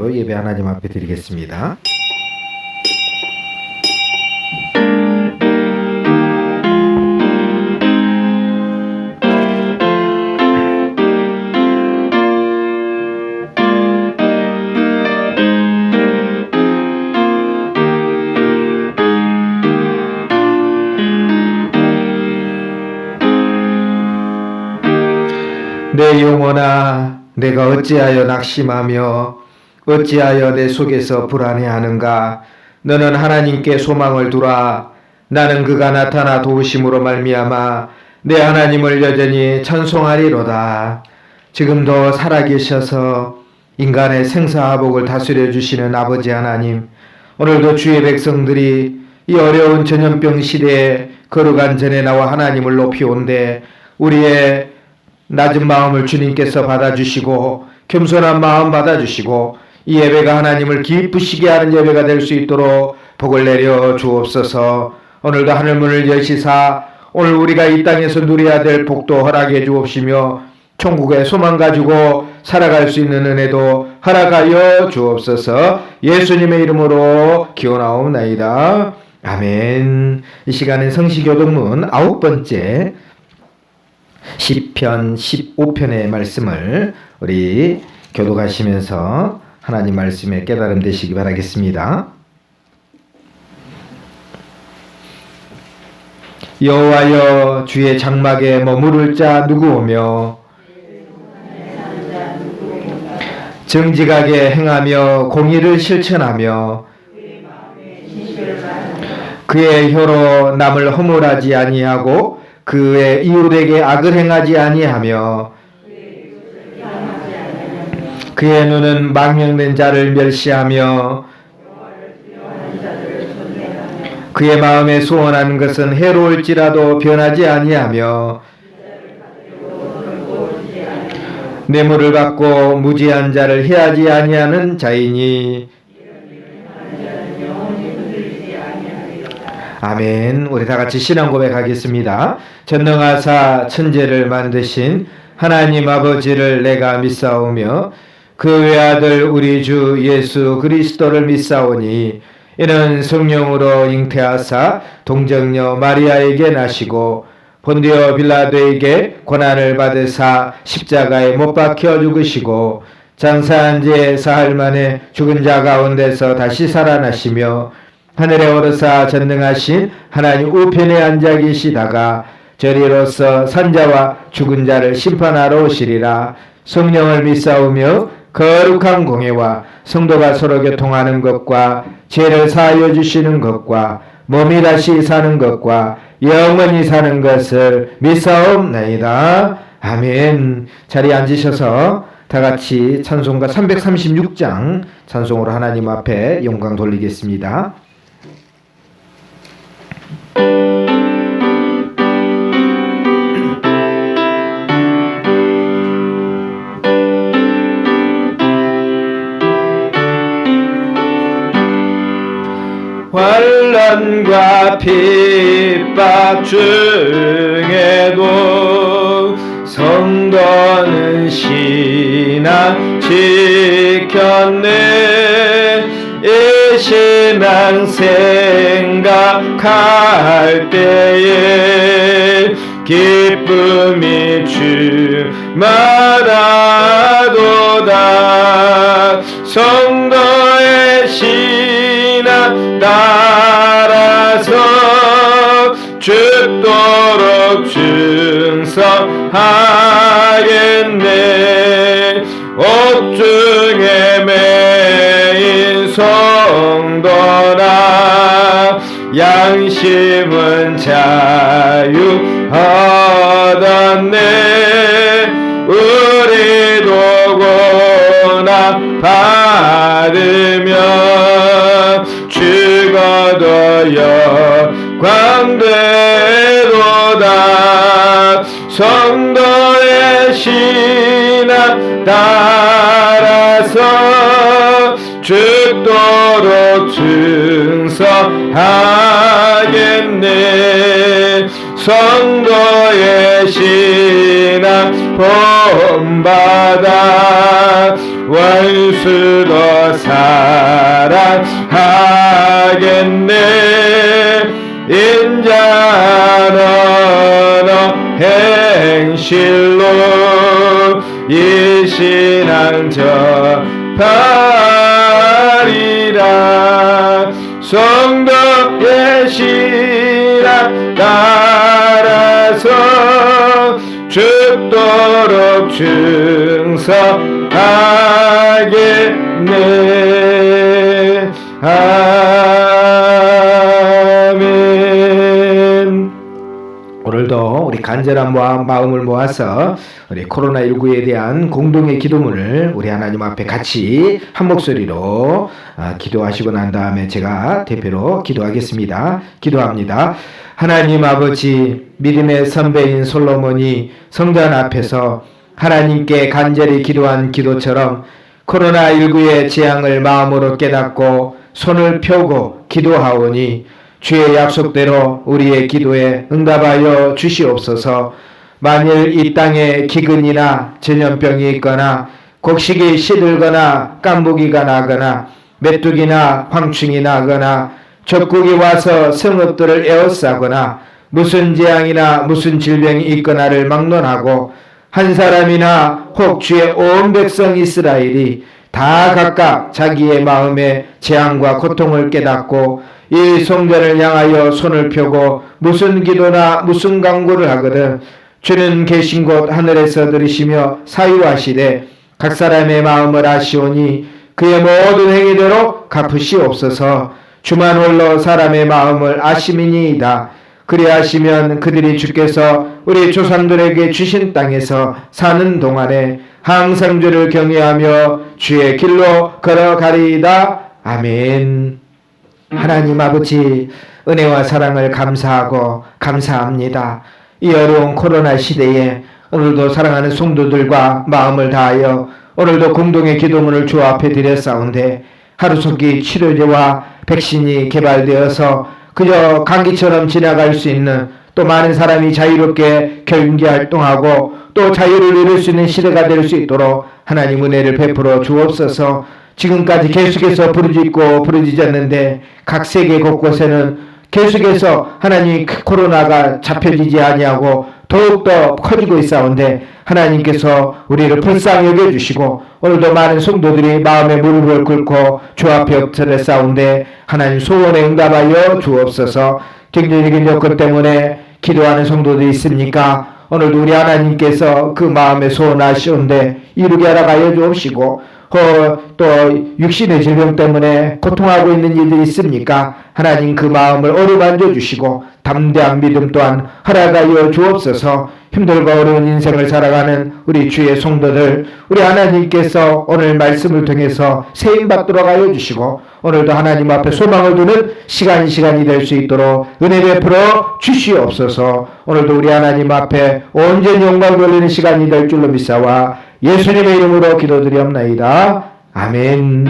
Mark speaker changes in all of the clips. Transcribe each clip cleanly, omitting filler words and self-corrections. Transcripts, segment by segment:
Speaker 1: 기도로 예배 하나님 앞에 드리겠습니다. 내 영혼아, 내가 어찌하여 낙심하며 어찌하여 내 속에서 불안해하는가? 너는 하나님께 소망을 두라. 나는 그가 나타나 도우심으로 말미암아 내 하나님을 여전히 찬송하리로다. 지금도 살아계셔서 인간의 생사화복을 다스려 주시는 아버지 하나님, 오늘도 주의 백성들이 이 어려운 전염병 시대에 거룩한 전에 나와 하나님을 높이온데 우리의 낮은 마음을 주님께서 받아주시고 겸손한 마음 받아주시고 이 예배가 하나님을 기쁘시게 하는 예배가 될 수 있도록 복을 내려 주옵소서. 오늘도 하늘문을 여시사 오늘 우리가 이 땅에서 누려야 될 복도 허락해 주옵시며 천국의 소망 가지고 살아갈 수 있는 은혜도 허락하여 주옵소서. 예수님의 이름으로 기원하옵나이다. 아멘. 이 시간은 성시교독문 9번째 시편 15편의 말씀을 우리 교독하시면서 하나님 말씀에 깨달음 되시기 바라겠습니다. 여호와여, 주의 장막에 머무를 자 누구오며 정직하게 행하며 공의를 실천하며 그의 혀로 남을 허물하지 아니하고 그의 이웃에게 악을 행하지 아니하며 그의 눈은 망령된 자를 멸시하며 그의 마음에 소원하는 것은 해로울지라도 변하지 아니하며 뇌물을 받고 무지한 자를 해하지 아니하는 자이니. 아멘. 우리 다 같이 신앙 고백하겠습니다. 전능하사 천재를 만드신 하나님 아버지를 내가 믿사오며 그 외아들 우리 주 예수 그리스도를 믿사오니 이는 성령으로 잉태하사 동정녀 마리아에게 나시고 본디오 빌라도에게 고난을 받으사 십자가에 못 박혀 죽으시고 장사한 지 사흘 만에 죽은 자 가운데서 다시 살아나시며 하늘에 오르사 전능하신 하나님 우편에 앉아 계시다가 저리로서 산자와 죽은 자를 심판하러 오시리라. 성령을 믿사오며 거룩한 공예와 성도가 서로 교통하는 것과 죄를 사하여 주시는 것과 몸이 다시 사는 것과 영원히 사는 것을 믿사옵나이다. 아멘. 자리에 앉으셔서 다 같이 찬송가 336장 찬송으로 하나님 앞에 영광 돌리겠습니다. 환난과 핍박 중에도 성도는 신앙 지켰네. 이 신앙 생각할 때에 기쁨이 충만하도다. 성도의 신앙 따라서 죽도록 충성하겠네. 옥중에 매인 성도나 양심은 자유 얻었네. 우리도 고난 받으며 죽어도 영광되도다. 성도의 신앙 따라서 죽도록 충성하겠네. 성도의 신앙 본받아 원수도 사랑하겠네. 인자는 행실로 이 신앙 전파리라. 성도의 신앙 따라서 죽도록 충성하겠네. 아멘. 오늘도 우리 간절한 마음을 모아서 우리 코로나19에 대한 공동의 기도문을 우리 하나님 앞에 같이 한 목소리로 기도하시고 난 다음에 제가 대표로 기도하겠습니다. 기도합니다. 하나님 아버지, 믿음의 선배인 솔로몬이 성전 앞에서 하나님께 간절히 기도한 기도처럼 코로나19의 재앙을 마음으로 깨닫고 손을 펴고 기도하오니 주의 약속대로 우리의 기도에 응답하여 주시옵소서. 만일 이 땅에 기근이나 전염병이 있거나 곡식이 시들거나 깐부기가 나거나 메뚜기나 황충이 나거나 적국이 와서 성읍들을 에워싸거나 무슨 재앙이나 무슨 질병이 있거나를 막론하고 한 사람이나 혹 주의 온 백성 이스라엘이 다 각각 자기의 마음에 재앙과 고통을 깨닫고 이 성전을 향하여 손을 펴고 무슨 기도나 무슨 간구를 하거든 주는 계신 곳 하늘에서 들으시며 사유하시되 각 사람의 마음을 아시오니 그의 모든 행위대로 갚으시옵소서. 주만 홀로 사람의 마음을 아심이니이다. 그리하시면 그들이 주께서 우리 조상들에게 주신 땅에서 사는 동안에 항상 주를 경외하며 주의 길로 걸어가리이다. 아멘. 하나님 아버지, 은혜와 사랑을 감사하고 감사합니다. 이 어려운 코로나 시대에 오늘도 사랑하는 성도들과 마음을 다하여 오늘도 공동의 기도문을 주 앞에 드렸사온데 하루속히 치료제와 백신이 개발되어서 그저 감기처럼 지나갈 수 있는, 또 많은 사람이 자유롭게 경기 활동하고 또 자유를 누릴 수 있는 시대가 될 수 있도록 하나님 은혜를 베풀어 주옵소서. 지금까지 계속해서 부르짖고 부르짖었는데 각 세계 곳곳에는 계속해서 하나님 코로나가 잡혀지지 아니하고 더욱더 커지고 있사온데 하나님께서 우리를 불쌍히 여겨주시고 오늘도 많은 성도들이 마음의 무릎을 꿇고 주 앞에 엎드렸사온데 하나님 소원에 응답하여 주옵소서. 경제적인 여건 때문에 기도하는 성도들이 있습니까? 오늘도 우리 하나님께서 그 마음에 소원하시온데 이루게 하여 주옵시고 또 육신의 질병 때문에 고통하고 있는 이들이 있습니까? 하나님 그 마음을 어루만져 주시고 담대한 믿음 또한 허락하여 주옵소서. 힘들고 어려운 인생을 살아가는 우리 주의 성도들, 우리 하나님께서 오늘 말씀을 통해서 세임받도록 하여 주시고 오늘도 하나님 앞에 소망을 두는 시간이 될 수 있도록 은혜 베풀어 주시옵소서. 오늘도 우리 하나님 앞에 온전히 영광 돌리는 시간이 될 줄로 믿사와 예수님의 이름으로 기도드리옵나이다. 아멘.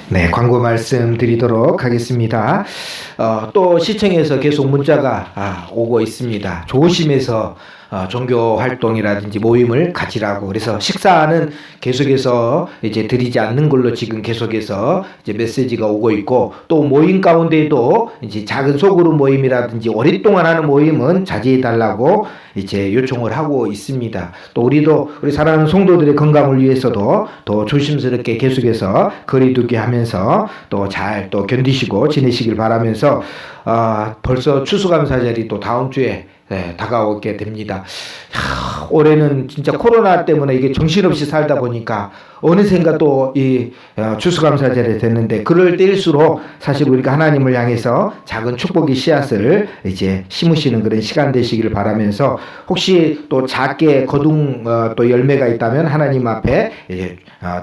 Speaker 1: 네, 광고 말씀 드리도록 하겠습니다. 또 시청에서 계속 문자가 오고 있습니다. 조심해서 종교 활동이라든지 모임을 가지라고. 그래서 식사는 계속해서 이제 드리지 않는 걸로 지금 계속해서 이제 메시지가 오고 있고, 또 모임 가운데도 이제 작은 소그룹 모임이라든지 오랫동안 하는 모임은 자제해 달라고 이제 요청을 하고 있습니다. 또 우리도 우리 사랑하는 성도들의 건강을 위해서도 더 조심스럽게 계속해서 거리두기 하면서 또 잘 또 견디시고 지내시길 바라면서 벌써 추수감사절이 또 다음 주에 다가오게 됩니다. 올해는 진짜 코로나 때문에 이게 정신없이 살다 보니까 어느샌가 또 이 추수감사절이 됐는데, 그럴 때일수록 사실 우리가 하나님을 향해서 작은 축복의 씨앗을 이제 심으시는 그런 시간 되시기를 바라면서, 혹시 또 작게 거둔 또 열매가 있다면 하나님 앞에 이제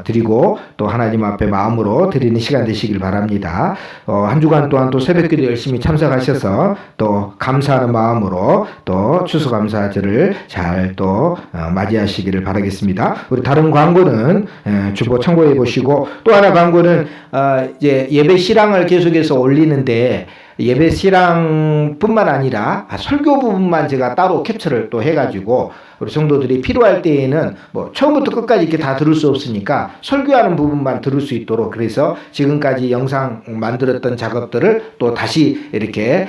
Speaker 1: 드리고 또 하나님 앞에 마음으로 드리는 시간 되시길 바랍니다. 한 주간 동안 또 새벽기도 열심히 참석하셔서 또 감사하는 마음으로 또 추수감사절을 잘 또 맞이하시기를 바라겠습니다. 우리 다른 광고는 주보 참고해 보시고, 또 하나 광고는 이제 예배 실황을 계속해서 올리는데, 예배 실황뿐만 아니라 설교 부분만 제가 따로 캡처를 또 해가지고 우리 성도들이 필요할 때에는 뭐 처음부터 끝까지 이렇게 다 들을 수 없으니까 설교하는 부분만 들을 수 있도록, 그래서 지금까지 영상 만들었던 작업들을 또 다시 이렇게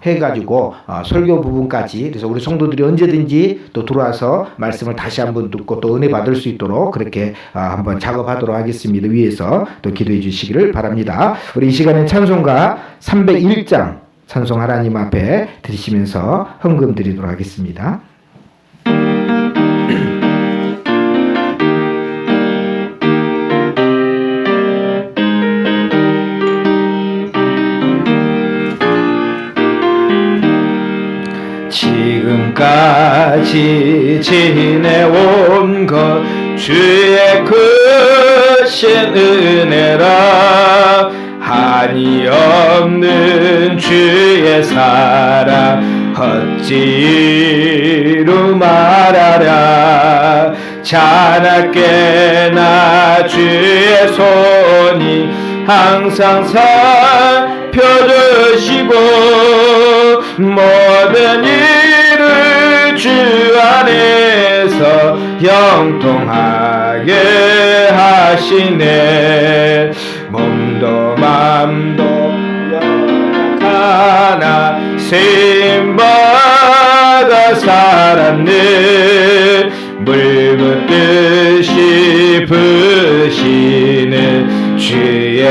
Speaker 1: 해가지고 설교 부분까지, 그래서 우리 성도들이 언제든지 또 들어와서 말씀을 다시 한번 듣고 또 은혜 받을 수 있도록 그렇게 한번 작업하도록 하겠습니다. 위에서 또 기도해 주시기를 바랍니다. 우리 이 시간에 찬송가 301장 찬송 하나님 앞에 드리시면서 헌금 드리도록 하겠습니다. 지금까지 지내온 것 주의 크신 은혜라, 한이 없는 주의 사랑 어찌로 말하랴. 자나깨나 주의 손이 항상 살펴주시고, 모든 일을 주 안에서 형통하게 하시네. 몸도 맘도 연약하나 쓰임받아 살았네. 물 붓듯이 부시는 주의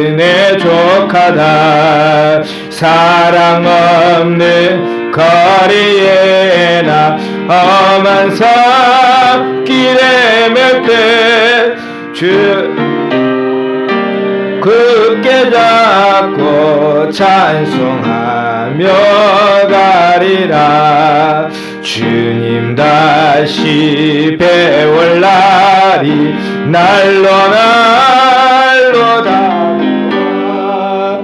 Speaker 1: 은혜 족하다. 사랑 없는 거리에 나 험한 산길에 맬 때 주 굳게 잡고 찬송하며 가리라. 주님 다시 배울 날이 날로 날로 다가와.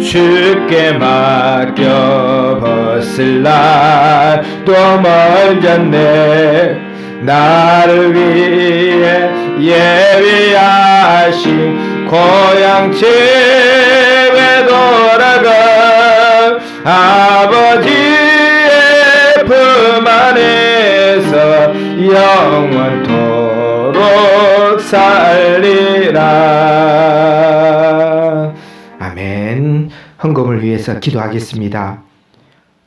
Speaker 1: 주께 맡겨 벗을 날 또 멀졌네. 나를 위해 예비하신 고향 집에 돌아가 아버지의 품 안에서 영원토록 살리라. 아멘. 헌금을 위해서 기도하겠습니다.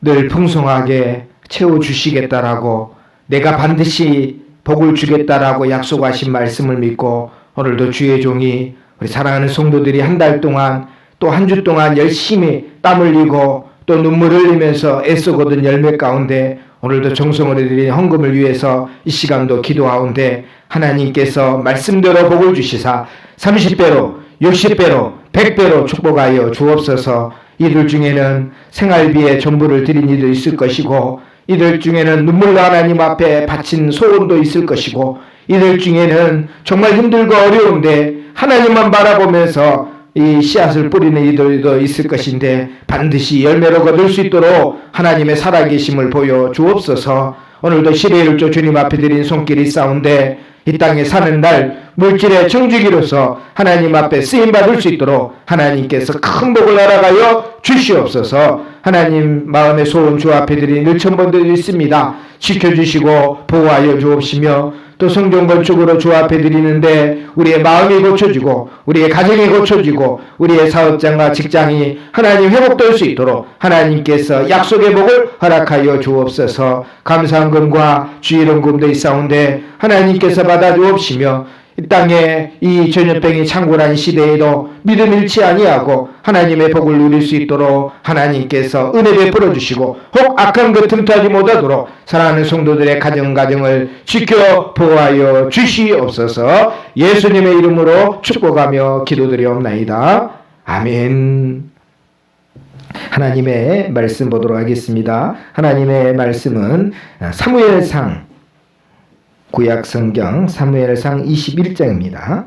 Speaker 1: 늘 풍성하게 채워주시겠다라고, 내가 반드시 복을 주겠다라고 약속하신 말씀을 믿고, 오늘도 주의 종이 우리 사랑하는 성도들이 한 달 동안 또 한 주 동안 열심히 땀 흘리고 또 눈물 흘리면서 애쓰고든 열매 가운데 오늘도 정성을 드린 헌금을 위해서 이 시간도 기도하온데, 하나님께서 말씀대로 복을 주시사 30배로 60배로 100배로 축복하여 주옵소서. 이들 중에는 생활비에 전부를 드린 이도 있을 것이고, 이들 중에는 눈물로 하나님 앞에 바친 소원도 있을 것이고, 이들 중에는 정말 힘들고 어려운데 하나님만 바라보면서 이 씨앗을 뿌리는 이들도 있을 것인데, 반드시 열매로 거둘 수 있도록 하나님의 살아계심을 보여 주옵소서. 오늘도 11일조 주님 앞에 드린 손길이 싸운데, 이 땅에 사는 날 물질의 청지기로서 하나님 앞에 쓰임받을 수 있도록 하나님께서 큰 복을 날아가여 주시옵소서. 하나님 마음의 소원 주 앞에 드린 1,000번들이 있습니다. 지켜주시고 보호하여 주옵시며, 또 성전 건축으로 주 앞에 드리는데 우리의 마음이 고쳐지고 우리의 가정이 고쳐지고 우리의 사업장과 직장이 하나님 회복될 수 있도록 하나님께서 약속의 복을 허락하여 주옵소서. 감사한 금과 주일원금도 있사온데 하나님께서 받아 주옵시며, 이 땅에 이 전염병이 창궐한 시대에도 믿음 잃지 아니하고 하나님의 복을 누릴 수 있도록 하나님께서 은혜 베풀어 주시고, 혹 악한 것 틈타지 못하도록 사랑하는 성도들의 가정을 지켜 보호하여 주시옵소서. 예수님의 이름으로 축복하며 기도드리옵나이다. 아멘. 하나님의 말씀 보도록 하겠습니다. 하나님의 말씀은 사무엘상, 구약성경 사무엘상 21장입니다.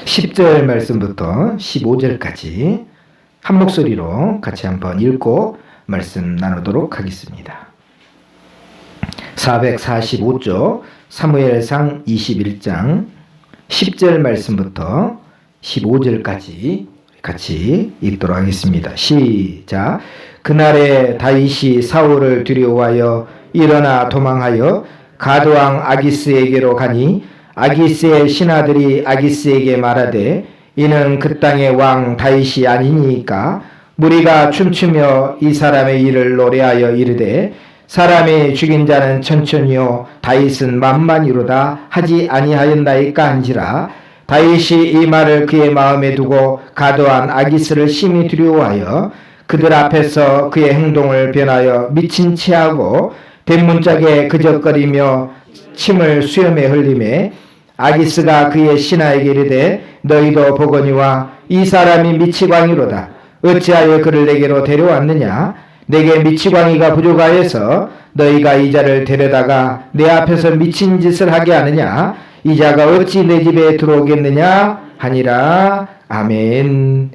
Speaker 1: 10절 말씀부터 15절까지 한 목소리로 같이 한번 읽고 말씀 나누도록 하겠습니다. 445조 사무엘상 21장 10절 말씀부터 15절까지 같이 읽도록 하겠습니다. 시작. 그날에 다윗이 사울을 두려워하여 일어나 도망하여 가드왕 아기스에게로 가니 아기스의 신하들이 아기스에게 말하되 이는 그 땅의 왕 다윗이 아니니까 무리가 춤추며 이 사람의 일을 노래하여 이르되 사람이 죽인 자는 천천히요 다윗은 만만이로다 하지 아니하였나이까 한지라. 다윗이 이 말을 그의 마음에 두고 가드왕 아기스를 심히 두려워하여 그들 앞에서 그의 행동을 변하여 미친 체하고 대문짝에 그적거리며 침을 수염에 흘리매 아기스가 그의 신하에게 이르되 너희도 보거니와 이 사람이 미치광이로다. 어찌하여 그를 내게로 데려왔느냐? 내게 미치광이가 부족하여서 너희가 이 자를 데려다가 내 앞에서 미친 짓을 하게 하느냐? 이 자가 어찌 내 집에 들어오겠느냐? 하니라. 아멘.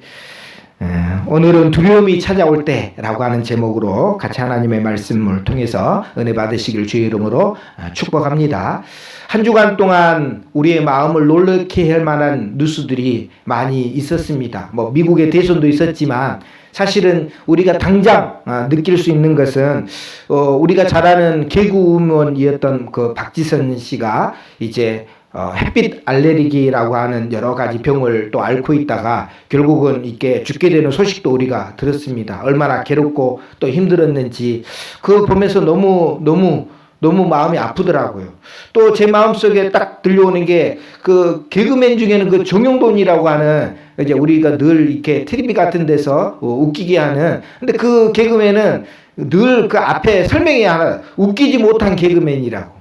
Speaker 1: 오늘은 두려움이 찾아올 때라고 하는 제목으로 같이 하나님의 말씀을 통해서 은혜 받으시길 주의 이름으로 축복합니다. 한 주간 동안 우리의 마음을 놀라게 할 만한 뉴스들이 많이 있었습니다. 미국의 대선도 있었지만 사실은 우리가 당장 느낄 수 있는 것은 우리가 잘 아는 개그우먼이었던 그 박지선 씨가 이제 햇빛 알레르기라고 하는 여러 가지 병을 또 앓고 있다가 결국은 이렇게 죽게 되는 소식도 우리가 들었습니다. 얼마나 괴롭고 또 힘들었는지 그거 보면서 너무 마음이 아프더라고요. 또 제 마음속에 딱 들려오는 게 그 개그맨 중에는 그 정용돈이라고 하는 이제 우리가 늘 이렇게 텔레비 같은 데서 웃기게 하는 근데 그 개그맨은 늘 그 앞에 설명이 하나 웃기지 못한 개그맨이라고.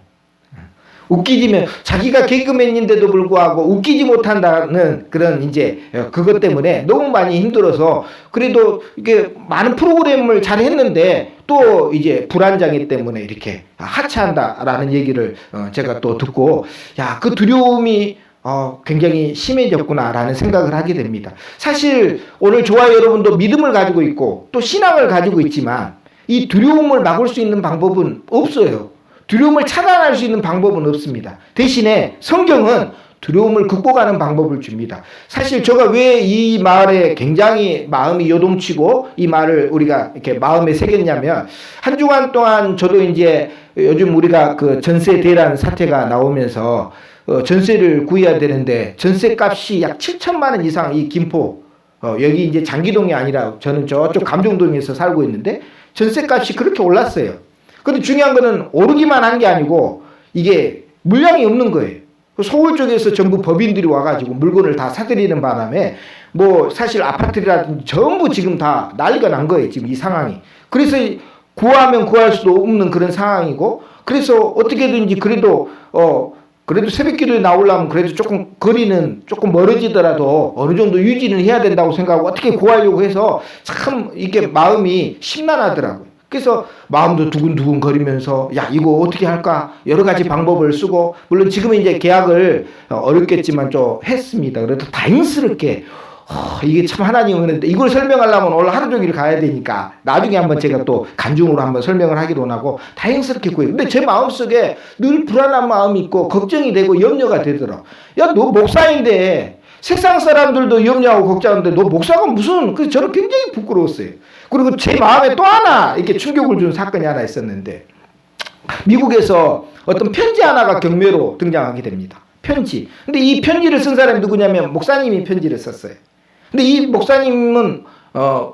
Speaker 1: 웃기지면 자기가 개그맨인데도 불구하고 웃기지 못한다는 그런 이제 그것 때문에 너무 많이 힘들어서 그래도 이게 많은 프로그램을 잘 했는데 또 이제 불안장애 때문에 이렇게 하차한다라는 얘기를 제가 또 듣고 그 두려움이 굉장히 심해졌구나라는 생각을 하게 됩니다. 사실 오늘 저와 여러분도 믿음을 가지고 있고 또 신앙을 가지고 있지만 이 두려움을 막을 수 있는 방법은 없어요. 두려움을 차단할 수 있는 방법은 없습니다. 대신에 성경은 두려움을 극복하는 방법을 줍니다. 사실 제가 왜 이 말에 굉장히 마음이 요동치고 이 말을 우리가 이렇게 마음에 새겼냐면 한 주간 동안 저도 이제 요즘 우리가 그 전세 대란 사태가 나오면서 전세를 구해야 되는데 전세 값이 약 7천만 원 이상 이 김포 여기 이제 장기동이 아니라 저는 저쪽 감정동에서 살고 있는데 전세 값이 그렇게 올랐어요. 그런데 중요한 거는 오르기만 한 게 아니고 이게 물량이 없는 거예요. 서울 쪽에서 전부 법인들이 와가지고 물건을 다 사들이는 바람에 사실 아파트라든지 전부 지금 다 난리가 난 거예요. 지금 이 상황이. 그래서 구하면 구할 수도 없는 그런 상황이고 그래서 어떻게든지 그래도 새벽기도에 나오려면 그래도 조금 거리는 조금 멀어지더라도 어느 정도 유지는 해야 된다고 생각하고 어떻게 구하려고 해서 참 이게 마음이 심란하더라고요. 그래서 마음도 두근두근 거리면서 이거 어떻게 할까 여러 가지 방법을 쓰고 물론 지금은 이제 계약을 어렵겠지만 좀 했습니다. 그래도 다행스럽게 이게 참 하나님 은혜인데 이걸 설명하려면 오늘 하루 종일 가야 되니까 나중에 한번 제가 또 간중으로 한번 설명을 하기로 하고 다행스럽게 구해요. 근데 제 마음속에 늘 불안한 마음이 있고 걱정이 되고 염려가 되더라. 너 목사인데 세상 사람들도 염려하고 걱정하는데 너 목사가 무슨 그래서 저는 굉장히 부끄러웠어요. 그리고 제 마음에 또 하나 이렇게 충격을 준 사건이 하나 있었는데 미국에서 어떤 편지 하나가 경매로 등장하게 됩니다. 편지. 근데 이 편지를 쓴 사람이 누구냐면 목사님이 편지를 썼어요. 근데 이 목사님은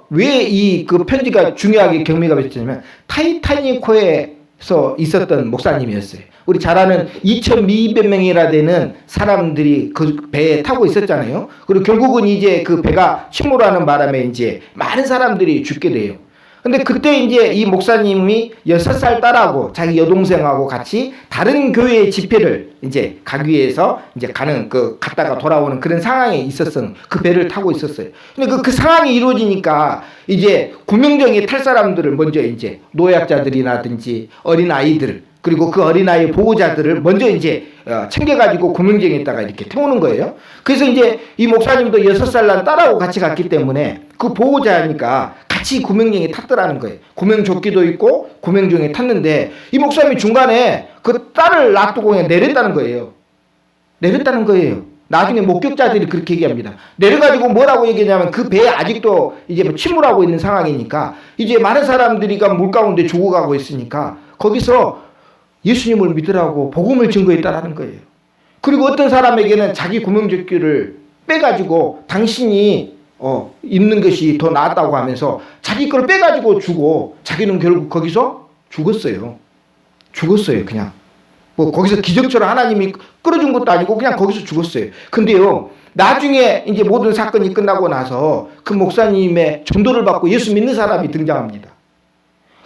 Speaker 1: 왜 이 그 편지가 중요하게 경매가 됐냐면 타이타닉호에서 있었던 목사님이었어요. 우리 잘 아는 2,200명이나 되는 사람들이 그 배에 타고 있었잖아요. 그리고 결국은 이제 그 배가 침몰하는 바람에 이제 많은 사람들이 죽게 돼요. 근데 그때 이제 이 목사님이 6살 딸하고 자기 여동생하고 같이 다른 교회의 집회를 이제 가기 위해서 이제 갔다가 돌아오는 그런 상황에 있었던 그 배를 타고 있었어요. 근데 그 상황이 이루어지니까 이제 구명정에 탈 사람들을 먼저 이제 노약자들이라든지 어린 아이들
Speaker 2: 그리고 그 어린아이 보호자들을 먼저 이제 챙겨가지고 구명정에다가 이렇게 태우는 거예요. 그래서 이제 이 목사님도 6살 난 딸하고 같이 갔기 때문에 그 보호자니까 같이 구명정에 탔더라는 거예요. 구명조끼도 있고 구명정에 탔는데 이 목사님이 중간에 그 딸을 놔두고 그냥 내렸다는 거예요. 내렸다는 거예요. 나중에 목격자들이 그렇게 얘기합니다. 내려가지고 뭐라고 얘기하냐면 그 배에 아직도 이제 침몰하고 있는 상황이니까 이제 많은 사람들이 물 가운데 죽어가고 있으니까 거기서 예수님을 믿으라고 복음을 증거했다라는 거예요. 그리고 어떤 사람에게는 자기 구명조끼를 빼가지고 당신이 입는 것이 더 낫다고 하면서 자기 걸 빼가지고 주고 자기는 결국 거기서 죽었어요. 죽었어요. 그냥. 뭐 거기서 기적처럼 하나님이 끌어준 것도 아니고 그냥 거기서 죽었어요. 근데요, 나중에 이제 모든 사건이 끝나고 나서 그 목사님의 전도를 받고 예수 믿는 사람이 등장합니다.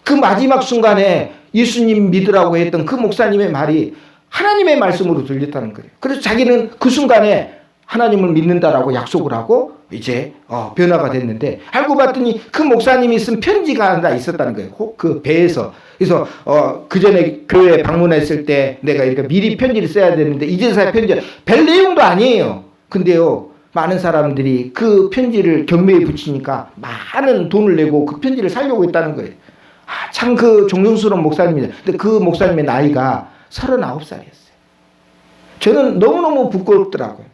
Speaker 2: 그 마지막 순간에 예수님 믿으라고 했던 그 목사님의 말이 하나님의 말씀으로 들렸다는 거예요. 그래서 자기는 그 순간에 하나님을 믿는다라고 약속을 하고 이제 변화가 됐는데 알고 봤더니 그 목사님이 쓴 편지가 하나 있었다는 거예요. 그 배에서. 그래서 그 전에 교회 방문했을 때 내가 이렇게 미리 편지를 써야 되는데 이제서야 편지 별 내용도 아니에요. 근데요, 많은 사람들이 그 편지를 경매에 붙이니까 많은 돈을 내고 그 편지를 살려고 했다는 거예요. 참 그 존경스러운 목사님입니다. 근데 그 목사님의 나이가 39살이었어요. 저는 너무너무 부끄럽더라고요.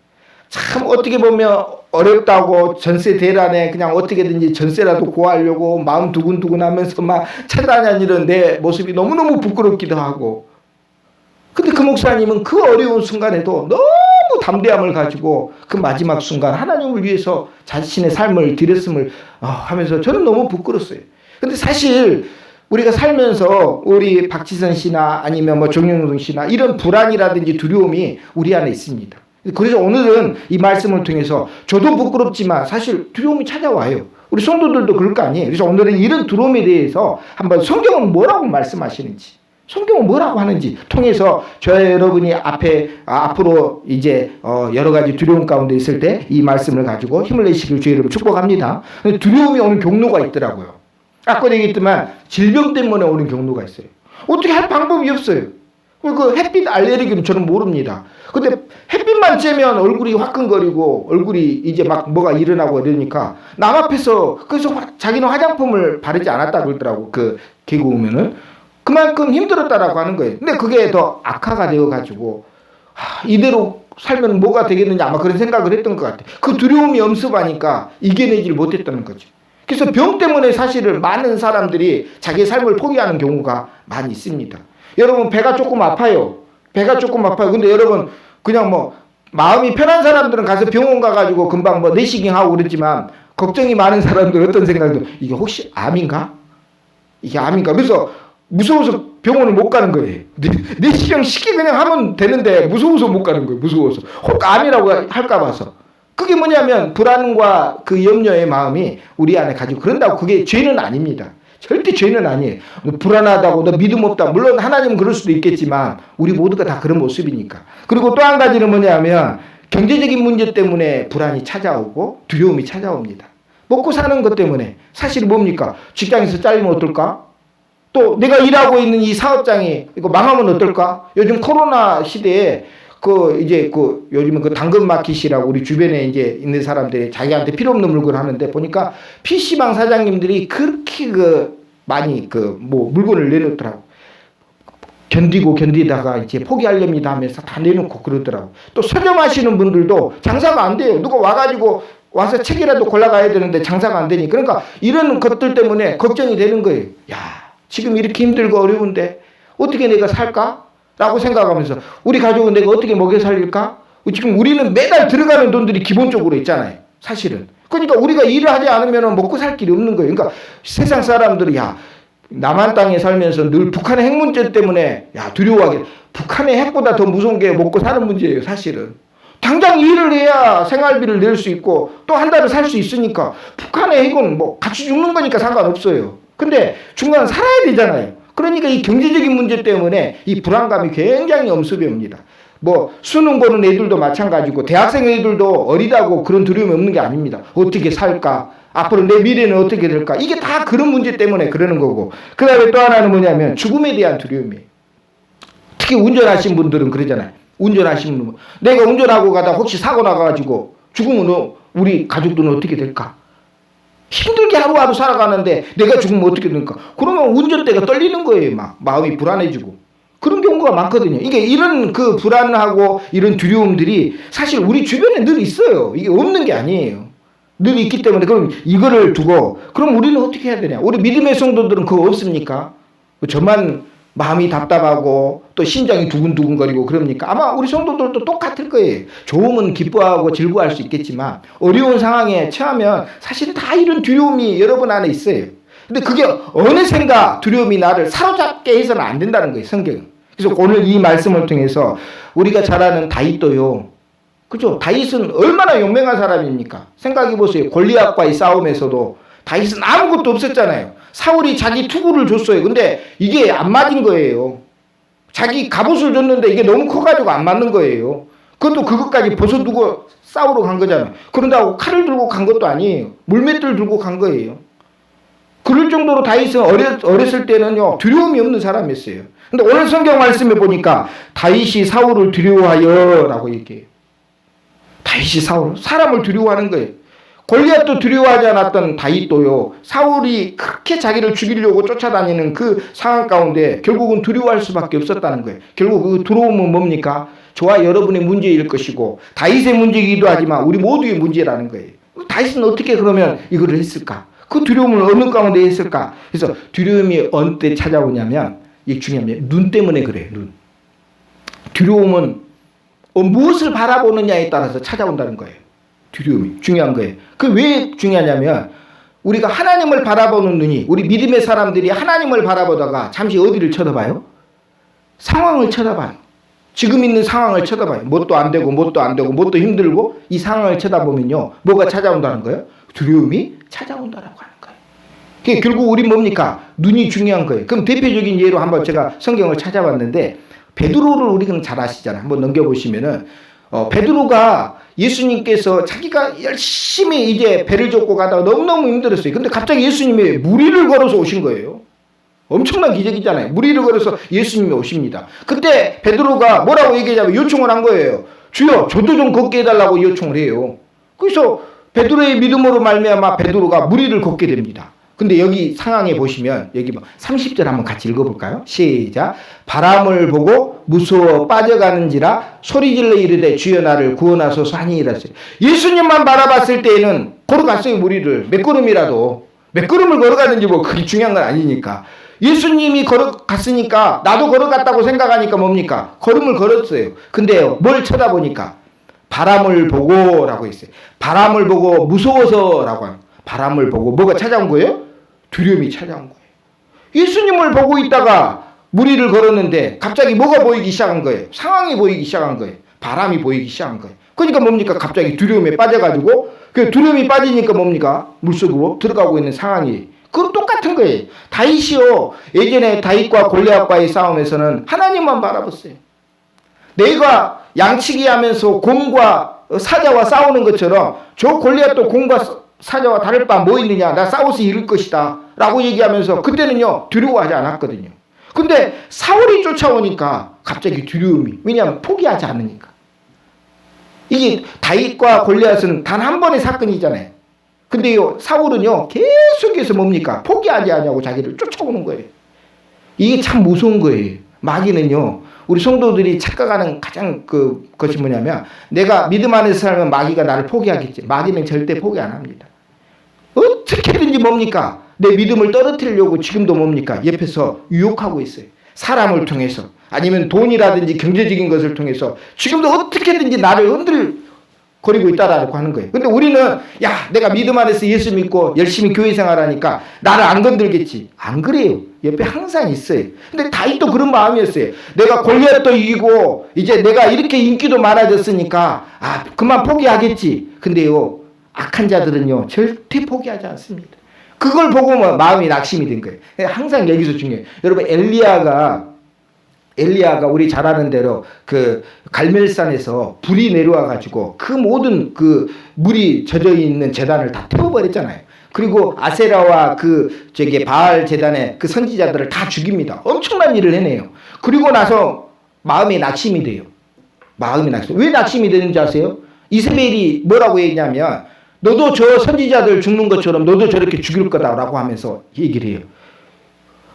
Speaker 2: 참 어떻게 보면 어렵다고 전세 대란에 그냥 어떻게든지 전세라도 구하려고 마음 두근두근하면서 막 찾아다니는 내 모습이 너무너무 부끄럽기도 하고, 근데 그 목사님은 그 어려운 순간에도 너무 담대함을 가지고 그 마지막 순간 하나님을 위해서 자신의 삶을 드렸음을 하면서 저는 너무 부끄러웠어요. 근데 사실 우리가 살면서 우리 박지선 씨나 아니면 뭐 정영동 씨나 이런 불안이라든지 두려움이 우리 안에 있습니다. 그래서 오늘은 이 말씀을 통해서 저도 부끄럽지만 사실 두려움이 찾아와요. 우리 성도들도 그럴 거 아니에요. 그래서 오늘은 이런 두려움에 대해서 한번 성경은 뭐라고 말씀하시는지, 성경은 뭐라고 하는지 통해서 저와 여러분이 앞으로 이제 여러 가지 두려움 가운데 있을 때 이 말씀을 가지고 힘을 내시길 주의 이름으로 축복합니다. 두려움이 오는 경로가 있더라고요. 아까 얘기했지만 질병 때문에 오는 경로가 있어요. 어떻게 할 방법이 없어요. 그 햇빛 알레르기는 저는 모릅니다. 근데 햇빛만 쬐면 얼굴이 화끈거리고 얼굴이 이제 막 뭐가 일어나고 이러니까 남 앞에서 그래서 자기는 화장품을 바르지 않았다 그러더라고. 그 개그 오면은 그만큼 힘들었다라고 하는 거예요. 근데 그게 더 악화가 되어가지고 이대로 살면 뭐가 되겠느냐 아마 그런 생각을 했던 것 같아요. 그 두려움이 엄습하니까 이겨내질 못했다는 거죠. 그래서 병 때문에 사실은 많은 사람들이 자기의 삶을 포기하는 경우가 많이 있습니다. 여러분 배가 조금 아파요. 배가 조금 아파요. 근데 여러분 그냥 뭐 마음이 편한 사람들은 가서 병원 가가지고 금방 뭐 내시경하고 그러지만 걱정이 많은 사람들은 어떤 생각도 이게 혹시 암인가? 이게 암인가? 그래서 무서워서 병원을 못 가는 거예요. 내시경 쉽게 그냥 하면 되는데 무서워서 못 가는 거예요. 무서워서. 혹 암이라고 할까 봐서. 그게 뭐냐면 불안과 그 염려의 마음이 우리 안에 가지고 그런다고 그게 죄는 아닙니다. 절대 죄는 아니에요. 불안하다고 너 믿음 없다. 물론 하나님은 그럴 수도 있겠지만 우리 모두가 다 그런 모습이니까. 그리고 또 한 가지는 뭐냐면 경제적인 문제 때문에 불안이 찾아오고 두려움이 찾아옵니다. 먹고 사는 것 때문에 사실 뭡니까? 직장에서 잘리면 어떨까? 또 내가 일하고 있는 이 사업장이 이거 망하면 어떨까? 요즘 코로나 시대에 요즘은 그 당근마켓이라고 우리 주변에 이제 있는 사람들이 자기한테 필요 없는 물건을 하는데 보니까 PC방 사장님들이 그렇게 많이 물건을 내놓더라고. 견디다가 이제 포기하렵니다 하면서 다 내놓고 그러더라고. 또 서점하시는 분들도 장사가 안 돼요. 누가 와서 책이라도 골라가야 되는데 장사가 안 되니. 그러니까 이런 것들 때문에 걱정이 되는 거예요. 야, 지금 이렇게 힘들고 어려운데 어떻게 내가 살까? 라고 생각하면서 우리 가족은 내가 어떻게 먹여 살릴까? 지금 우리는 매달 들어가는 돈들이 기본적으로 있잖아요. 사실은. 그러니까 우리가 일을 하지 않으면 먹고 살 길이 없는 거예요. 그러니까 세상 사람들이 남한 땅에 살면서 늘 북한의 핵 문제 때문에 두려워하게. 북한의 핵보다 더 무서운 게 먹고 사는 문제예요. 사실은. 당장 일을 해야 생활비를 낼 수 있고 또 한 달을 살 수 있으니까 북한의 핵은 뭐 같이 죽는 거니까 상관없어요. 근데 중간에 살아야 되잖아요. 그러니까 이 경제적인 문제 때문에 이 불안감이 굉장히 엄습해 옵니다. 뭐 수능 보는 애들도 마찬가지고 대학생 애들도 어리다고 그런 두려움이 없는 게 아닙니다. 어떻게 살까? 앞으로 내 미래는 어떻게 될까? 이게 다 그런 문제 때문에 그러는 거고. 그 다음에 또 하나는 뭐냐면 죽음에 대한 두려움이에요. 특히 운전하신 분들은 그러잖아요. 운전하시는 분. 내가 운전하고 가다 혹시 사고 나가지고 죽으면 우리 가족들은 어떻게 될까? 힘들게 하루하루 살아가는데 내가 죽으면 어떻게 될까? 그러면 운전대가 떨리는 거예요. 막 마음이 불안해지고. 그런 경우가 많거든요. 이게 이런 그 불안하고 이런 두려움들이 사실 우리 주변에 늘 있어요. 이게 없는 게 아니에요. 늘 있기 때문에 그럼 이거를 두고 그럼 우리는 어떻게 해야 되냐? 우리 믿음의 성도들은 그거 없습니까? 저만 마음이 답답하고 또 심장이 두근두근거리고 그럽니까? 아마 우리 성도들도 똑같을 거예요. 좋으면 기뻐하고 즐거워할 수 있겠지만 어려운 상황에 처하면 사실 다 이런 두려움이 여러분 안에 있어요. 근데 그게 어느샌가 두려움이 나를 사로잡게 해서는 안 된다는 거예요, 성경은. 그래서 오늘 이 말씀을 통해서 우리가 잘 아는 다윗도요. 그죠? 다윗은 얼마나 용맹한 사람입니까? 생각해 보세요. 골리앗과의 싸움에서도 다윗은 아무것도 없었잖아요. 사울이 자기 투구를 줬어요. 근데 이게 안 맞은 거예요. 자기 갑옷을 줬는데 이게 너무 커가지고 안 맞는 거예요. 그것도 그것까지 벗어두고 싸우러 간 거잖아요. 그런다고 칼을 들고 간 것도 아니에요. 물맷돌 들고 간 거예요. 그럴 정도로 다윗은 어렸을 때는요, 두려움이 없는 사람이었어요. 근데 오늘 성경 말씀에 보니까 다윗이 사울을 두려워하여 라고 얘기해요. 다윗이 사람을 두려워하는 거예요. 골리앗도 두려워하지 않았던 다윗도요, 사울이 그렇게 자기를 죽이려고 쫓아다니는 그 상황 가운데 결국은 두려워할 수밖에 없었다는 거예요. 결국 그 두려움은 뭡니까? 저와 여러분의 문제일 것이고 다윗의 문제이기도 하지만 우리 모두의 문제라는 거예요. 다윗은 어떻게 그러면 이거를 했을까? 그 두려움을 어느 가운데 했을까? 그래서 두려움이 어느 때 찾아오냐면 이게 중요합니다. 눈 때문에 그래요. 눈. 두려움은 무엇을 바라보느냐에 따라서 찾아온다는 거예요. 두려움이 중요한 거예요. 그 왜 중요하냐면 우리가 하나님을 바라보는 눈이, 우리 믿음의 사람들이 하나님을 바라보다가 잠시 어디를 쳐다봐요? 상황을 쳐다봐요. 지금 있는 상황을 쳐다봐요. 뭣도 안 되고 뭣도 힘들고 이 상황을 쳐다보면요, 뭐가 찾아온다는 거예요? 두려움이 찾아온다라고 하는 거예요. 그게 결국 우리 뭡니까? 눈이 중요한 거예요. 그럼 대표적인 예로 한번 제가 성경을 찾아봤는데 베드로를 우리는 잘 아시잖아요. 한번 넘겨보시면은 베드로가 예수님께서 자기가 열심히 이제 배를 젓고 가다가 너무너무 힘들었어요. 근데 갑자기 예수님이 무리를 걸어서 오신 거예요. 엄청난 기적이잖아요. 무리를 걸어서 예수님이 오십니다. 그때 베드로가 뭐라고 얘기하냐면 요청을 한 거예요. 주여, 저도 좀 걷게 해달라고 요청을 해요. 그래서 베드로의 믿음으로 말미암아 베드로가 무리를 걷게 됩니다. 근데 여기 상황에 보시면 여기 30절 한번 같이 읽어볼까요? 시작. 바람을 보고 무서워 빠져가는지라 소리질러 이르되 주여 나를 구원하소서 하니이라. 예수님만 바라봤을 때에는 걸어갔어요. 무리를 몇 걸음이라도. 몇 걸음을 걸어가는지 뭐 그게 중요한 건 아니니까. 예수님이 걸어갔으니까 나도 걸어갔다고 생각하니까 뭡니까? 걸음을 걸었어요. 근데요, 뭘 쳐다보니까 바람을 보고 라고 했어요. 바람을 보고 무서워서 라고 하는. 바람을 보고 뭐가 찾아온 거예요? 두려움이 찾아온 거예요. 예수님을 보고 있다가 무리를 걸었는데 갑자기 뭐가 보이기 시작한 거예요? 상황이 보이기 시작한 거예요. 바람이 보이기 시작한 거예요. 그러니까 뭡니까? 갑자기 두려움에 빠져가지고 그 두려움이 빠지니까 뭡니까? 물속으로 들어가고 있는 상황이. 그건 똑같은 거예요. 다윗이요, 예전에 다윗과 골리앗과의 싸움에서는 하나님만 바라봤어요. 내가 양치기 하면서 곰과 사자와 싸우는 것처럼 저 골리앗도 곰과 사자와 다를 바 뭐 있느냐, 나 싸워서 이길 것이다 라고 얘기하면서 그때는요 두려워하지 않았거든요. 근데 사울이 쫓아오니까 갑자기 두려움이, 왜냐하면 포기하지 않으니까. 이게 다윗과 골리앗은 단 한 번의 사건이잖아요. 근데요 사울은요 계속해서 뭡니까? 포기하지 않냐고 자기를 쫓아오는 거예요. 이게 참 무서운 거예요. 마귀는요, 우리 성도들이 착각하는 가장 것이 뭐냐면 내가 믿음 안에서 살면 마귀가 나를 포기하겠지. 마귀는 절대 포기 안 합니다. 어떻게든지 뭡니까? 내 믿음을 떨어뜨리려고 지금도 뭡니까? 옆에서 유혹하고 있어요. 사람을 통해서 아니면 돈이라든지 경제적인 것을 통해서 지금도 어떻게든지 나를 흔들거리고 있다라고 하는 거예요. 근데 우리는 야, 내가 믿음 안에서 예수 믿고 열심히 교회 생활하니까 나를 안 건들겠지. 안 그래요. 옆에 항상 있어요. 근데 다윗도 그런 마음이었어요. 내가 골리앗도 이기고 이제 내가 이렇게 인기도 많아졌으니까 그만 포기하겠지. 근데요, 악한 자들은요 절대 포기하지 않습니다. 그걸 보고 마음이 낙심이 된 거예요. 항상 여기서 중요해요. 여러분, 엘리야가 우리 잘 아는 대로 그 갈멜산에서 불이 내려와 가지고 그 모든 그 물이 젖어 있는 제단을 다 태워버렸잖아요. 그리고 아세라와 바알 제단의 그 선지자들을 다 죽입니다. 엄청난 일을 해내요. 그리고 나서 마음에 낙심이 돼요. 마음이 낙심. 왜 낙심이 되는지 아세요? 이세벨이 뭐라고 했냐면 너도 저 선지자들 죽는 것처럼 너도 저렇게 죽일 거다라고 하면서 얘기를 해요.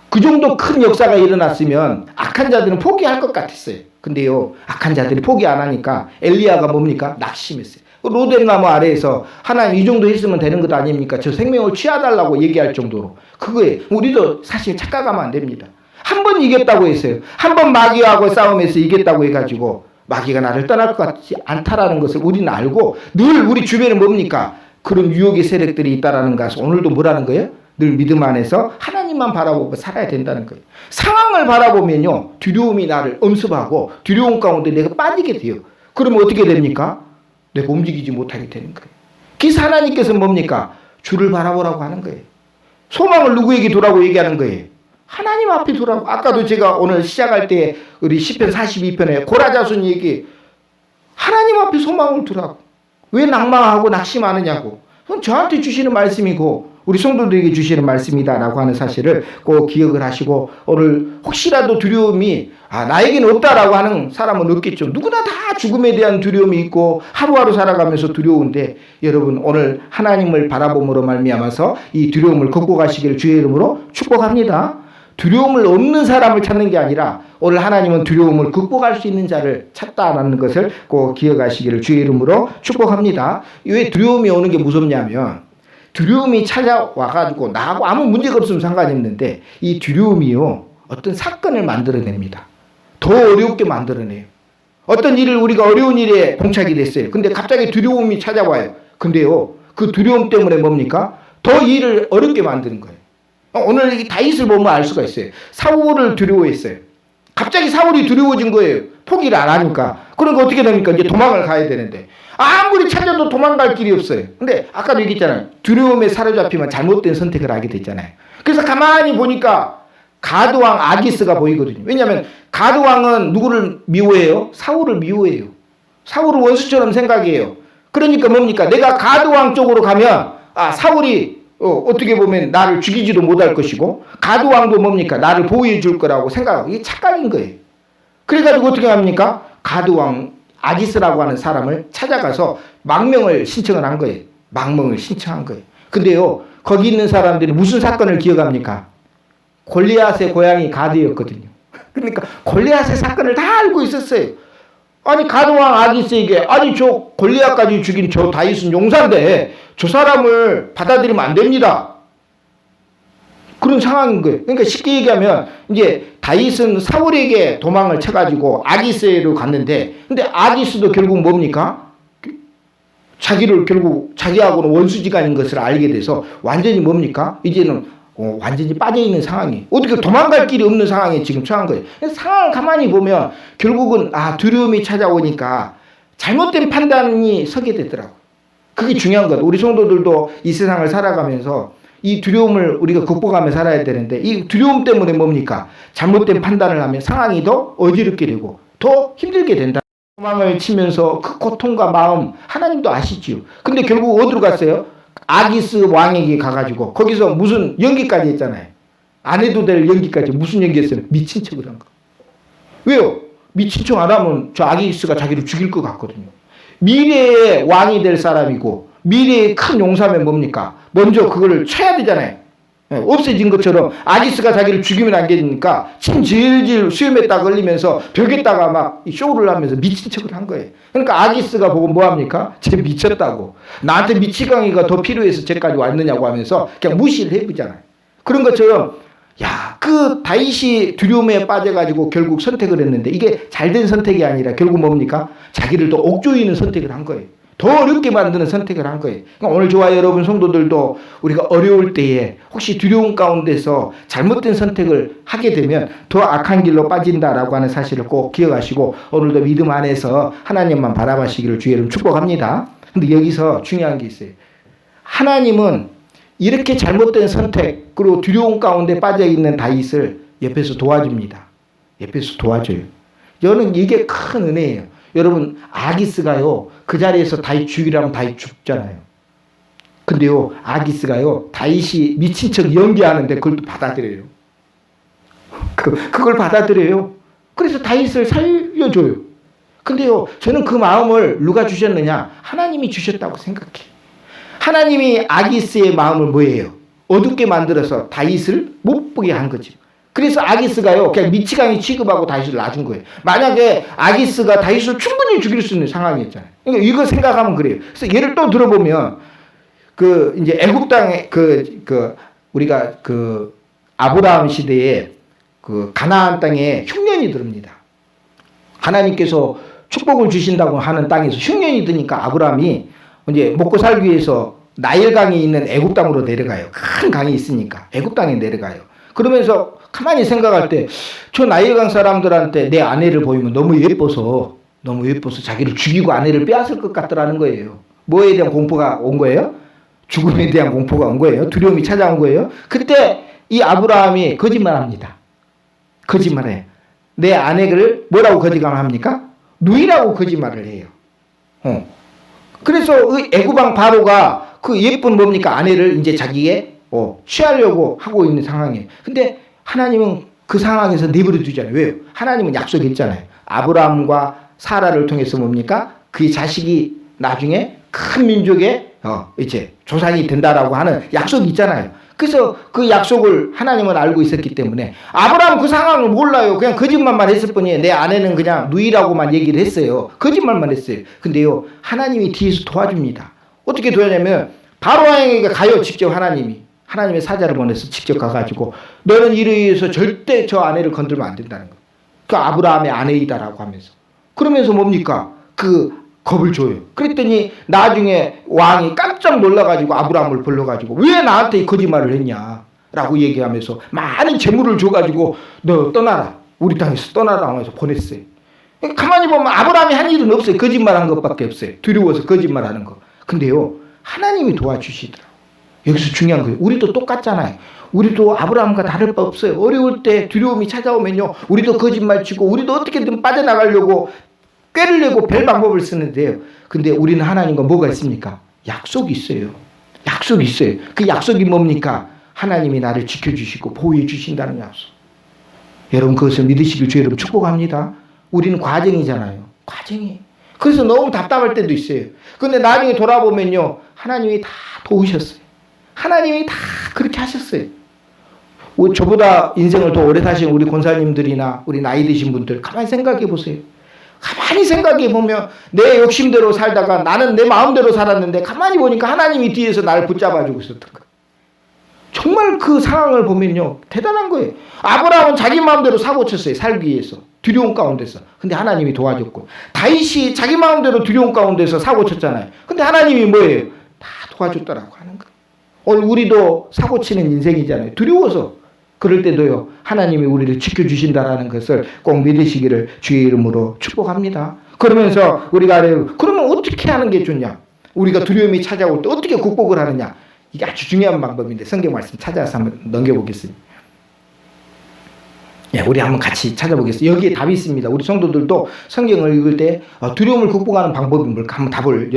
Speaker 2: 그 정도 큰 역사가 일어났으면 악한 자들은 포기할 것 같았어요. 근데요, 악한 자들이 포기 안 하니까 엘리야가 뭡니까? 낙심했어요. 로뎀나무 아래에서 하나님 이 정도 했으면 되는 것 아닙니까? 저 생명을 취하달라고 얘기할 정도로. 그거에 우리도 사실 착각하면 안 됩니다. 한 번 이겼다고 했어요. 한 번 마귀하고 싸움에서 이겼다고 해가지고 마귀가 나를 떠날 것 같지 않다라는 것을 우리는 알고 늘 우리 주변에 뭡니까? 그런 유혹의 세력들이 있다라는 것을 오늘도 뭐라는 거예요? 늘 믿음 안에서 하나님만 바라보고 살아야 된다는 거예요. 상황을 바라보면요, 두려움이 나를 엄습하고 두려움 가운데 내가 빠지게 돼요. 그러면 어떻게 됩니까? 내가 움직이지 못하게 되는 거예요. 그래서 하나님께서 뭡니까? 주를 바라보라고 하는 거예요. 소망을 누구에게 두라고 얘기하는 거예요? 하나님 앞에 두라고. 아까도 제가 오늘 시작할 때 우리 시편 42편에 고라자손 얘기, 하나님 앞에 소망을 두라고. 왜 낭망하고 낙심하느냐고. 그건 저한테 주시는 말씀이고 우리 성도들에게 주시는 말씀이다라고 하는 사실을 꼭 기억을 하시고, 오늘 혹시라도 두려움이 나에게는 없다라고 하는 사람은 없겠죠. 누구나 다 죽음에 대한 두려움이 있고 하루하루 살아가면서 두려운데, 여러분 오늘 하나님을 바라봄으로 말미암아서 이 두려움을 극복하시기를 주의 이름으로 축복합니다. 두려움을 없는 사람을 찾는 게 아니라 오늘 하나님은 두려움을 극복할 수 있는 자를 찾다라는 것을 꼭 기억하시기를 주의 이름으로 축복합니다. 왜 두려움이 오는 게 무섭냐면, 두려움이 찾아와가지고 나하고 아무 문제가 없으면 상관이 없는데 이 두려움이요, 어떤 사건을 만들어냅니다. 더 어렵게 만들어내요. 어떤 일을 우리가 어려운 일에 봉착이 됐어요. 근데 갑자기 두려움이 찾아와요. 근데요, 그 두려움 때문에 뭡니까? 더 일을 어렵게 만드는 거예요. 오늘 이 다윗을 보면 알 수가 있어요. 사울을 두려워했어요. 갑자기 사울이 두려워진 거예요. 포기를 안 하니까. 그러니까 어떻게 됩니까? 이제 도망을 가야 되는데 아무리 찾아도 도망갈 길이 없어요. 근데 아까도 얘기했잖아요. 두려움에 사로잡히면 잘못된 선택을 하게 됐잖아요. 그래서 가만히 보니까 가드왕 아기스가 보이거든요. 왜냐하면 가드왕은 누구를 미워해요? 사울을 미워해요. 사울을 원수처럼 생각해요. 그러니까 뭡니까? 내가 가드왕 쪽으로 가면 사울이 어떻게 보면 나를 죽이지도 못할 것이고, 가드왕도 뭡니까? 나를 보호해 줄 거라고 생각하고, 이게 착각인 거예요. 그래가지고 어떻게 합니까? 가드왕 아기스라고 하는 사람을 찾아가서 망명을 신청을 한 거예요. 망명을 신청한 거예요. 근데요, 거기 있는 사람들이 무슨 사건을 기억합니까? 골리앗의 고향이 가드였거든요. 그러니까 골리앗의 사건을 다 알고 있었어요. 아니 가드왕 아기스에게 아니 저 골리앗까지 죽인 저 다윗은 용사인데 저 사람을 받아들이면 안 됩니다. 그런 상황인 거예요. 그러니까 쉽게 얘기하면 이제 다윗은 사울에게 도망을 쳐가지고 아기스로 갔는데, 근데 아기스도 결국 뭡니까? 자기를 결국 자기하고는 원수지간인 것을 알게 돼서 완전히 뭡니까? 이제는 완전히 빠져있는 상황이, 어떻게 도망갈 길이 없는 상황에 지금 처한 거예요. 상황을 가만히 보면 결국은 두려움이 찾아오니까 잘못된 판단이 서게 되더라고요. 그게 중요한 것. 우리 성도들도 이 세상을 살아가면서 이 두려움을 우리가 극복하며 살아야 되는데, 이 두려움 때문에 뭡니까? 잘못된 판단을 하면 상황이 더 어지럽게 되고 더 힘들게 된다. 도망을 치면서 그 고통과 마음 하나님도 아시지요. 근데 결국 어디로 갔어요? 아기스 왕에게 가가지고 거기서 무슨 연기까지 했잖아요. 안 해도 될 연기까지. 무슨 연기했어요? 미친 척을 한 거. 왜요? 미친 척 안 하면 저 아기스가 자기를 죽일 것 같거든요. 미래의 왕이 될 사람이고 미래의 큰 용사면 뭡니까? 먼저 그거를 쳐야 되잖아요. 없애진 것처럼 아기스가 자기를 죽이면 안 되니까 침 질질 수염에 딱 걸리면서 벽에다가 막 쇼를 하면서 미친 척을 한 거예요. 그러니까 아기스가 보고 뭐합니까? 쟤 미쳤다고. 나한테 미치광이가 더 필요해서 쟤까지 왔느냐고 하면서 그냥 무시를 해보잖아요. 그런 것처럼 그 다윗이 두려움에 빠져가지고 결국 선택을 했는데 이게 잘된 선택이 아니라 결국 뭡니까? 자기를 더 옥조이는 선택을 한 거예요. 더 어렵게 만드는 선택을 한 거예요. 그러니까 오늘 저와 여러분 성도들도 우리가 어려울 때에 혹시 두려움 가운데서 잘못된 선택을 하게 되면 더 악한 길로 빠진다라고 하는 사실을 꼭 기억하시고 오늘도 믿음 안에서 하나님만 바라보시기를 주의 이름 축복합니다. 근데 여기서 중요한 게 있어요. 하나님은 이렇게 잘못된 선택 그리고 두려움 가운데 빠져있는 다윗을 옆에서 도와줍니다. 옆에서 도와줘요. 저는 이게 큰 은혜예요. 여러분 아기스가요 그 자리에서 다윗 죽이라면 다윗 죽잖아요. 근데요 아기스가요 다윗이 미친 척 연기하는데 그걸 또 받아들여요. 그걸 받아들여요. 그래서 다윗을 빌려줘요. 근데요, 저는 그 마음을 누가 주셨느냐? 하나님이 주셨다고 생각해요. 하나님이 아기스의 마음을 뭐예요? 어둡게 만들어서 다윗을 못 보게 한 거죠. 그래서 아기스가요, 그냥 미치광이 취급하고 다윗을 놔준 거예요. 만약에 아기스가 다윗을 충분히 죽일 수 있는 상황이었잖아요. 그러니까 이거 생각하면 그래요. 그래서 예를 또 들어보면, 이제 애굽 땅에, 우리가 아브라함 시대에 가나안 땅에 흉년이 들습니다. 하나님께서 축복을 주신다고 하는 땅에서 흉년이 드니까 아브라함이 이제 먹고 살기 위해서 나일강이 있는 애굽 땅으로 내려가요. 큰 강이 있으니까 애굽 땅에 내려가요. 그러면서 가만히 생각할 때 저 나일강 사람들한테 내 아내를 보이면 너무 예뻐서 자기를 죽이고 아내를 빼앗을 것 같더라는 거예요. 뭐에 대한 공포가 온 거예요? 죽음에 대한 공포가 온 거예요. 두려움이 찾아온 거예요. 그때 이 아브라함이 거짓말합니다. 거짓말해요. 내 아내를 뭐라고 거짓말합니까? 누이라고 거짓말을 해요. 그래서 애굽 왕 바로가 그 예쁜 뭡니까? 아내를 이제 자기의 취하려고 하고 있는 상황이에요. 근데 하나님은 그 상황에서 내버려 두잖아요. 왜요? 하나님은 약속했잖아요. 아브라함과 사라를 통해서 뭡니까? 그의 자식이 나중에 큰 민족의 이제 조상이 된다라고 하는 약속이 있잖아요. 그래서 그 약속을 하나님은 알고 있었기 때문에 아브라함 그 상황을 몰라요. 그냥 거짓말만 했을 뿐이에요. 내 아내는 그냥 누이라고만 얘기를 했어요. 거짓말만 했어요. 근데요, 하나님이 뒤에서 도와줍니다. 어떻게 도와냐면 바로 왕에게 가요. 직접 하나님의 사자를 보내서 직접 가가지고 너는 이로 인해서 절대 저 아내를 건들면 안 된다는 거예요. 그 아브라함의 아내이다라고 하면서. 그러면서 뭡니까? 겁을 줘요. 그랬더니 나중에 왕이 깜짝 놀라가지고 아브라함을 불러가지고 왜 나한테 이 거짓말을 했냐 라고 얘기하면서 많은 재물을 줘가지고 너 떠나라. 우리 땅에서 떠나라 하면서 보냈어요. 가만히 보면 아브라함이 한 일은 없어요. 거짓말한 것밖에 없어요. 두려워서 거짓말하는 거. 근데요, 하나님이 도와주시더라고요. 여기서 중요한 거예요. 우리도 똑같잖아요. 우리도 아브라함과 다를 바 없어요. 어려울 때 두려움이 찾아오면요, 우리도 거짓말치고 우리도 어떻게든 빠져나가려고 꾀를 내고 별 방법을 쓰는데요. 근데 우리는 하나님과 뭐가 있습니까? 약속이 있어요. 약속이 있어요. 그 약속이 뭡니까? 하나님이 나를 지켜주시고 보호해 주신다는 약속. 여러분 그것을 믿으시길 주 여러분 축복합니다. 우리는 과정이잖아요. 과정이. 그래서 너무 답답할 때도 있어요. 근데 나중에 돌아보면요, 하나님이 다 도우셨어요. 하나님이 다 그렇게 하셨어요. 저보다 인생을 더 오래 사신 우리 권사님들이나 우리 나이 드신 분들 가만히 생각해 보세요. 가만히 생각해 보면 내 욕심대로 살다가 나는 내 마음대로 살았는데 가만히 보니까 하나님이 뒤에서 나를 붙잡아주고 있었던 거예요. 정말 그 상황을 보면요, 대단한 거예요. 아브라함은 자기 마음대로 사고 쳤어요. 살기 위해서. 두려움 가운데서. 근데 하나님이 도와줬고, 다윗이 자기 마음대로 두려움 가운데서 사고 쳤잖아요. 근데 하나님이 뭐예요? 다 도와줬다라고 하는 거예요. 오늘 우리도 사고 치는 인생이잖아요. 두려워서. 그럴 때도요, 하나님이 우리를 지켜주신다라는 것을 꼭 믿으시기를 주의 이름으로 축복합니다. 그러면서 우리가 그러면 어떻게 하는 게 좋냐? 우리가 두려움이 찾아올 때 어떻게 극복을 하느냐? 이게 아주 중요한 방법인데 성경 말씀 찾아서 한번 넘겨보겠습니다. 예, 우리 한번 같이 찾아보겠습니다. 여기에 답이 있습니다. 우리 성도들도 성경을 읽을 때 두려움을 극복하는 방법이 뭘까? 한번 답을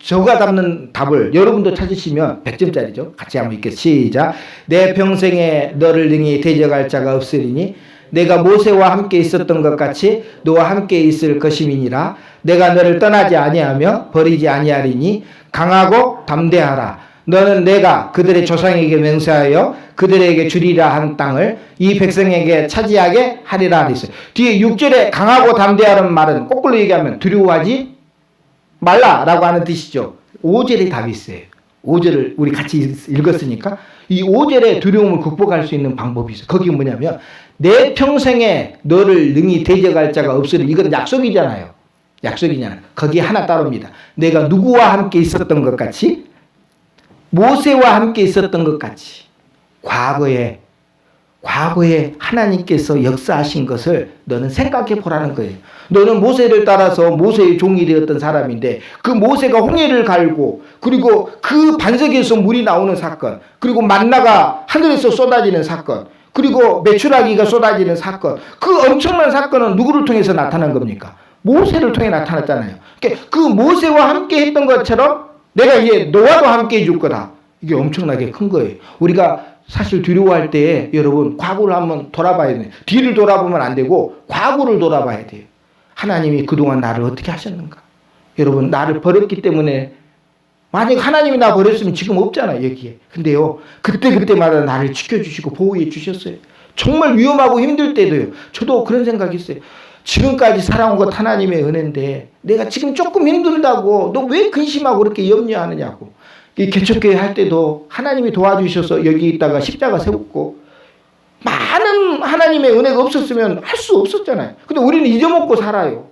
Speaker 2: 저가 답는 답을 여러분도 찾으시면 100점짜리죠. 같이 한번 읽겠습니다. 시작. 내 평생에 너를 능히 대적할 자가 없으리니 내가 모세와 함께 있었던 것 같이 너와 함께 있을 것임이니라. 내가 너를 떠나지 아니하며 버리지 아니하리니 강하고 담대하라. 너는 내가 그들의 조상에게 맹세하여 그들에게 주리라 한 땅을 이 백성에게 차지하게 하리라 하랬어요. 뒤에 6절에 강하고 담대하는 말은 거꾸로 얘기하면 두려워하지 말라라고 하는 뜻이죠. 5절에 답이 있어요. 5절을 우리 같이 읽었으니까 이 5절에 두려움을 극복할 수 있는 방법이 있어요. 거기 뭐냐면 내 평생에 너를 능히 대적할 자가 없으리. 이건 약속이잖아요. 약속이잖아요. 거기에 하나 따릅니다. 내가 누구와 함께 있었던 것 같이 모세와 함께 있었던 것 같이 과거에 하나님께서 역사하신 것을 너는 생각해 보라는 거예요. 너는 모세를 따라서 모세의 종이 되었던 사람인데 그 모세가 홍해를 갈고 그리고 그 반석에서 물이 나오는 사건, 그리고 만나가 하늘에서 쏟아지는 사건, 그리고 메추라기가 쏟아지는 사건, 그 엄청난 사건은 누구를 통해서 나타난 겁니까? 모세를 통해 나타났잖아요. 그러니까 그 모세와 함께 했던 것처럼 내가 이제 너와도 함께 해줄 거다. 이게 엄청나게 큰 거예요. 우리가 사실 두려워할 때 여러분 과거를 한번 돌아봐야 돼요. 뒤를 돌아보면 안 되고 과거를 돌아봐야 돼요. 하나님이 그동안 나를 어떻게 하셨는가? 여러분, 나를 버렸기 때문에 만약 하나님이 나 버렸으면 지금 없잖아요, 여기에. 근데요, 그때마다 나를 지켜주시고 보호해 주셨어요. 정말 위험하고 힘들 때도요. 저도 그런 생각이 있어요. 지금까지 살아온 것 하나님의 은혜인데 내가 지금 조금 힘들다고 너 왜 근심하고 그렇게 염려하느냐고. 이 개척교회 할 때도 하나님이 도와주셔서 여기 있다가 십자가 세웠고 많은 하나님의 은혜가 없었으면 할 수 없었잖아요. 근데 우리는 잊어먹고 살아요.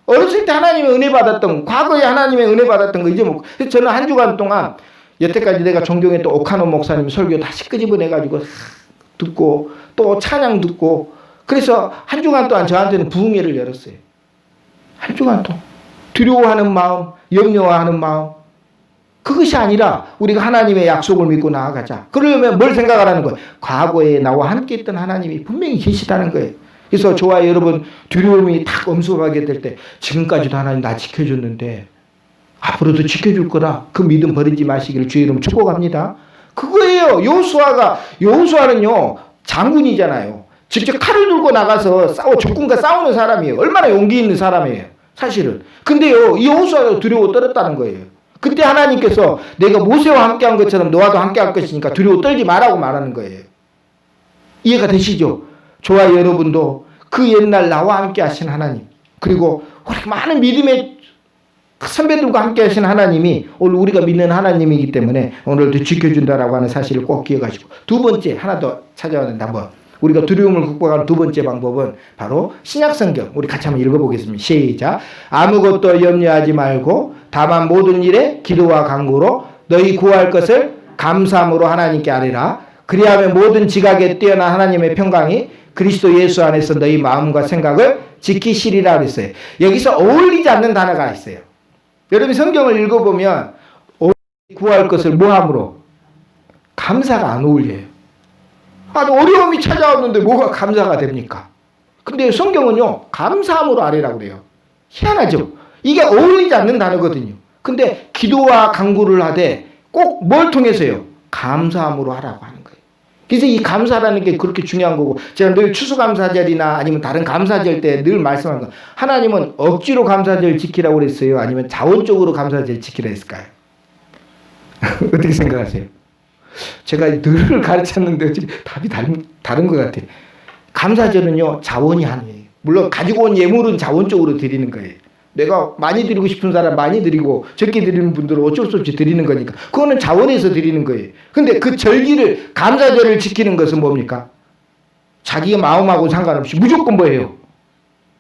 Speaker 2: 어렸을 때 하나님의 은혜 받았던, 과거에 하나님의 은혜 받았던 거 잊어먹고. 그래서 저는 한 주간 동안 여태까지 내가 존경했던 오카노 목사님 설교 다시 끄집어내가지고 듣고 또 찬양 듣고, 그래서 한 주간 동안 저한테는 부흥회를 열었어요. 한 주간 동안 두려워하는 마음, 염려하는 마음, 그것이 아니라 우리가 하나님의 약속을 믿고 나아가자. 그러려면 뭘 생각하라는 거예요? 과거에 나와 함께 했던 하나님이 분명히 계시다는 거예요. 그래서 저와 여러분 두려움이 딱 엄습하게 될 때 지금까지도 하나님 나 지켜줬는데 앞으로도 지켜줄 거라 그 믿음 버리지 마시기를 주의 이름 축복합니다. 그거예요. 여호수아는요 장군이잖아요. 직접 칼을 들고 나가서 적군과 싸우는 사람이에요. 얼마나 용기 있는 사람이에요, 사실은. 근데요, 이 여호수아가 두려워 떨었다는 거예요. 그때 하나님께서 내가 모세와 함께한 것처럼 너와도 함께할 것이니까 두려워 떨지 말라고 말하는 거예요. 이해가 되시죠? 저와 여러분도 그 옛날 나와 함께 하신 하나님, 그리고 우리 많은 믿음의 선배들과 함께 하신 하나님이 오늘 우리가 믿는 하나님이기 때문에 오늘도 지켜준다라고 하는 사실을 꼭 기억하시고, 두 번째 하나 더 찾아왔는데 한번 우리가 두려움을 극복하는 두 번째 방법은 바로 신약성경, 우리 같이 한번 읽어보겠습니다. 시작. 아무것도 염려하지 말고 다만 모든 일에 기도와 간구로 너희 구할 것을 감사함으로 하나님께 아뢰라. 그리하면 모든 지각에 뛰어난 하나님의 평강이 그리스도 예수 안에서 너희 마음과 생각을 지키시리라 그랬어요. 여기서 어울리지 않는 단어가 있어요. 여러분이 성경을 읽어보면 구할 것을 뭐함으로? 감사가 안 어울려요. 어려움이 찾아왔는데 뭐가 감사가 됩니까? 근데 성경은요 감사함으로 아뢰라고 그래요. 희한하죠? 이게 어울리지 않는 단어거든요. 근데 기도와 간구를 하되 꼭 뭘 통해서요? 감사함으로 하라고 하는 거예요. 그래서 이 감사라는 게 그렇게 중요한 거고, 제가 늘 추수감사절이나 아니면 다른 감사절 때 늘 말씀하는 거, 하나님은 억지로 감사절 지키라고 그랬어요? 아니면 자원적으로 감사절 지키라 했을까요? 어떻게 생각하세요? 제가 늘 가르쳤는데 답이 다른 것 같아요. 감사절은요 자원이 아니에요. 물론 가지고 온 예물은 자원적으로 드리는 거예요. 내가 많이 드리고 싶은 사람 많이 드리고 적게 드리는 분들은 어쩔 수 없이 드리는 거니까 그거는 자원에서 드리는 거예요. 근데 그 절기를, 감사절을 지키는 것은 뭡니까? 자기의 마음하고 상관없이 무조건 뭐예요?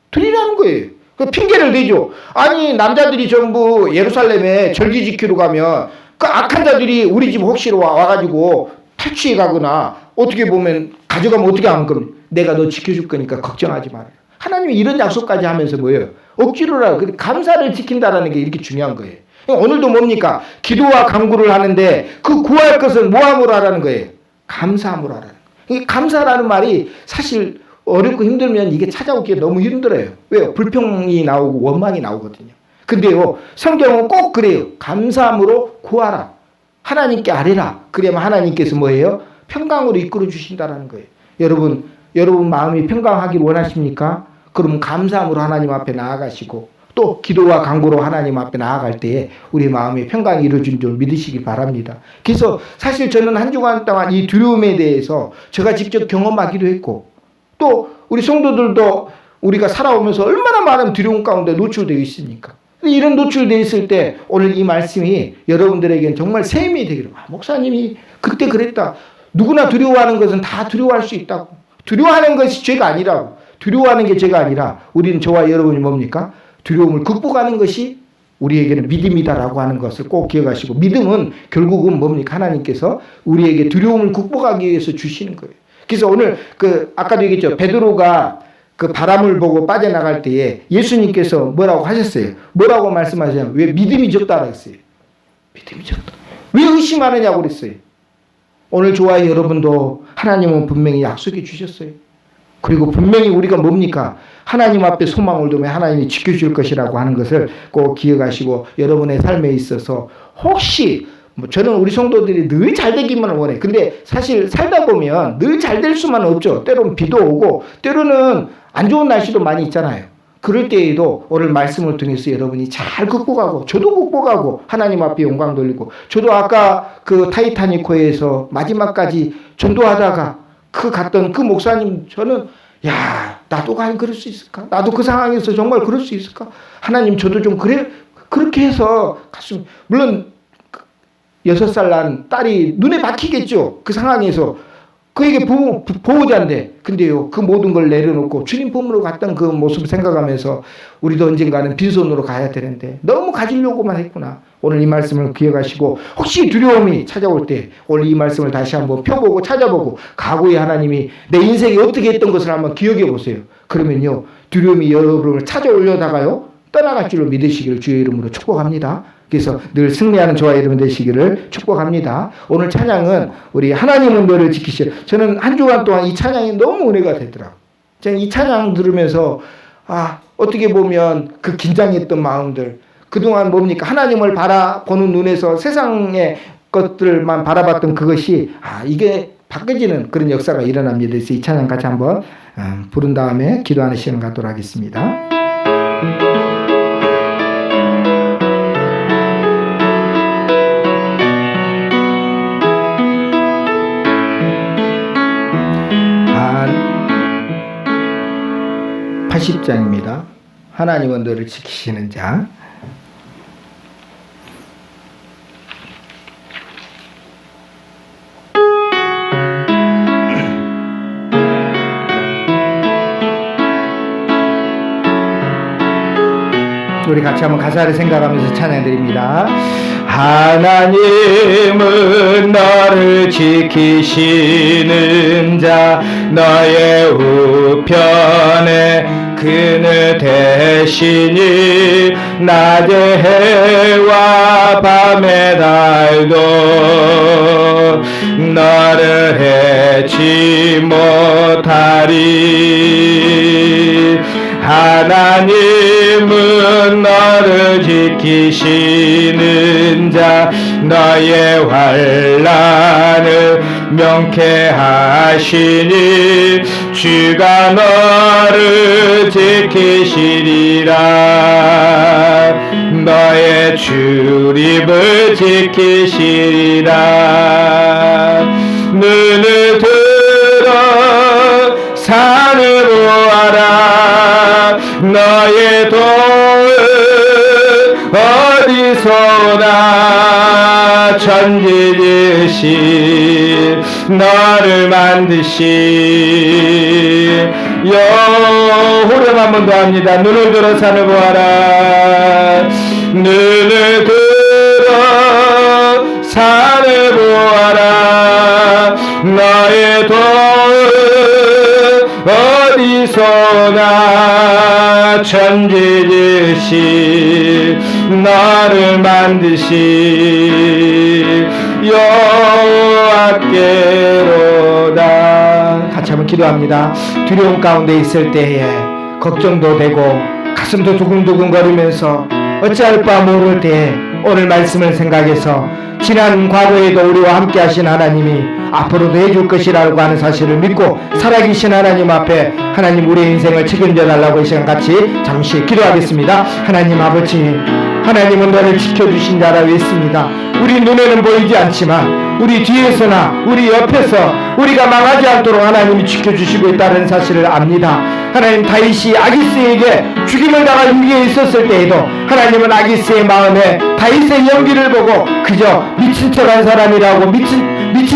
Speaker 2: 드리라는 거예요. 그 핑계를 대죠. 아니 남자들이 전부 예루살렘에 절기 지키러 가면 그 악한 자들이 우리 집 혹시로 와가지고 탈취해 가거나 어떻게 보면 가져가면 어떻게 하는 겁니까? 내가 너 지켜줄 거니까 걱정하지 마라. 하나님이 이런 약속까지 하면서 뭐예요? 억지로라. 감사를 지킨다라는 게 이렇게 중요한 거예요. 오늘도 뭡니까? 기도와 간구를 하는데 그 구할 것은 뭐함으로 하라는 거예요? 감사함으로 하라는 거예요. 감사라는 말이 사실 어렵고 힘들면 이게 찾아오기가 너무 힘들어요. 왜요? 불평이 나오고 원망이 나오거든요. 근데요 성경은 꼭 그래요. 감사함으로 구하라. 하나님께 아뢰라. 그러면 하나님께서 뭐예요? 평강으로 이끌어 주신다라는 거예요. 여러분 마음이 평강하기를 원하십니까? 그럼 감사함으로 하나님 앞에 나아가시고 또 기도와 간구로 하나님 앞에 나아갈 때에 우리 마음에 평강이 이루어진 줄 믿으시기 바랍니다. 그래서 사실 저는 한 주간 동안 이 두려움에 대해서 제가 직접 경험하기도 했고, 또 우리 성도들도 우리가 살아오면서 얼마나 많은 두려움 가운데 노출되어 있습니까? 이런 노출되어 있을 때 오늘 이 말씀이 여러분들에게는 정말 새 힘이 되기를. 목사님이 그때 그랬다. 누구나 두려워하는 것은 다 두려워할 수 있다고. 두려워하는 것이 죄가 아니라고. 두려워하는 게 죄가 아니라 우리는, 저와 여러분이 뭡니까? 두려움을 극복하는 것이 우리에게는 믿음이다라고 하는 것을 꼭 기억하시고, 믿음은 결국은 뭡니까? 하나님께서 우리에게 두려움을 극복하기 위해서 주시는 거예요. 그래서 오늘 아까도 얘기했죠. 베드로가 그 바람을 보고 빠져나갈 때에 예수님께서 뭐라고 하셨어요? 뭐라고 말씀하셨냐면, 왜 믿음이 적다라고 했어요. 믿음이 적다. 왜 의심하느냐고 그랬어요. 오늘 저와 여러분도 하나님은 분명히 약속해 주셨어요. 그리고 분명히 우리가 뭡니까? 하나님 앞에 소망을 두면 하나님이 지켜줄 것이라고 하는 것을 꼭 기억하시고, 여러분의 삶에 있어서 혹시 저는 우리 성도들이 늘 잘 되기만 원해. 근데 사실 살다 보면 늘 잘 될 수만 없죠. 때로는 비도 오고 때로는 안 좋은 날씨도 많이 있잖아요. 그럴 때에도 오늘 말씀을 통해서 여러분이 잘 극복하고 저도 극복하고 하나님 앞에 영광 돌리고 저도 아까 그 타이타닉호에서 마지막까지 전도하다가 갔던 그 목사님 저는 야 나도 과연 그럴 수 있을까? 나도 그 상황에서 정말 그럴 수 있을까? 하나님 저도 좀 그렇게 해서 갔으면 물론 6살 난 딸이 눈에 박히겠죠. 그 상황에서 그에게 보호자인데 근데요 그 모든 걸 내려놓고 주님 품으로 갔던 그 모습을 생각하면서 우리도 언젠가는 빈손으로 가야 되는데 너무 가지려고만 했구나. 오늘 이 말씀을 기억하시고 혹시 두려움이 찾아올 때 오늘 이 말씀을 다시 한번 펴보고 찾아보고 과거에 하나님이 내 인생에 어떻게 했던 것을 한번 기억해 보세요. 그러면요 두려움이 여러분을 찾아오려다가요 떠나갈 줄로 믿으시기를 주의 이름으로 축복합니다. 그래서 늘 승리하는 저와 여러분 되시기를 축복합니다. 오늘 찬양은 우리 하나님은 너를 지키시오. 저는 한 주간 동안 이 찬양이 너무 은혜가 되더라고요. 저는 이 찬양 들으면서 어떻게 보면 그 긴장했던 마음들 그동안 뭡니까 하나님을 바라보는 눈에서 세상의 것들만 바라봤던 그것이 이게 바뀌어지는 그런 역사가 일어납니다. 그래서 이 찬양 같이 한번 부른 다음에 기도하는 시간 갖도록 하겠습니다. 아, 80장입니다. 하나님은 너를 지키시는 자. 우리 같이 한번 가사를 생각하면서 찬양드립니다. 하나님은 너를 지키시는 자 너의 우편에 그늘 대신이 낮의 해와 밤의 달도 너를 해치 못하리. 하나님은 너를 지키시는 자 너의 환난을 명쾌하시니 주가 너를 지키시리라. 너의 출입을 지키시리라. 눈을 들어 산을 보아라. 너의 도움 어디서나 천지지신 너를 만드신 호령 한 번 더 합니다. 눈을 들어 산을 보아라. 눈을 들어 산을 보아라. 너의 도움 어디서나 천지지신 너를 만드신 여호와께로다. 같이 한번 기도합니다. 두려움 가운데 있을 때에 걱정도 되고 가슴도 두근두근거리면서 어찌할 바 모를 때에 오늘 말씀을 생각해서 지난 과거에도 우리와 함께 하신 하나님이 앞으로도 해줄 것이라고 하는 사실을 믿고 살아계신 하나님 앞에 하나님 우리의 인생을 책임져 달라고 이 시간 같이 잠시 기도하겠습니다. 하나님 아버지, 하나님은 너를 지켜주신 자라고 했습니다. 우리 눈에는 보이지 않지만 우리 뒤에서나 우리 옆에서 우리가 망하지 않도록 하나님이 지켜주시고 있다는 사실을 압니다. 하나님 다윗이 아기스에게 죽임을 당할 위기에 있었을 때에도 하나님은 아기스의 마음에 다윗의 연기를 보고 그저 미친 척한 사람이라고 미친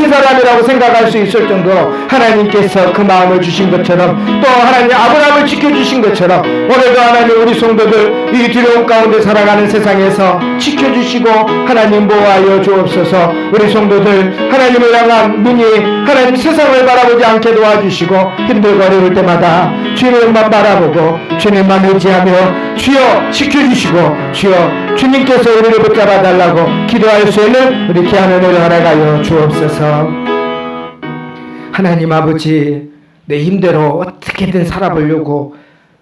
Speaker 2: 사람이라고 생각할 수 있을 정도로 하나님께서 그 마음을 주신 것처럼 또 하나님 아브라함을 지켜주신 것처럼 오늘도 하나님 우리 성도들 이 두려움 가운데 살아가는 세상에서 지켜주시고 하나님 보호하여 주옵소서. 우리 성도들 하나님을 향한 눈이 하나님 세상을 바라보지 않게 도와주시고 힘들고 어려울 때마다 주님만 바라보고 주님만 의지하며 주여 지켜주시고 주여 주님께서 우리를 붙잡아 달라고 기도할 수 있는 우리 귀한 은혜를 허락하여 주옵소서. 하나님 아버지, 내 힘대로 어떻게든 살아보려고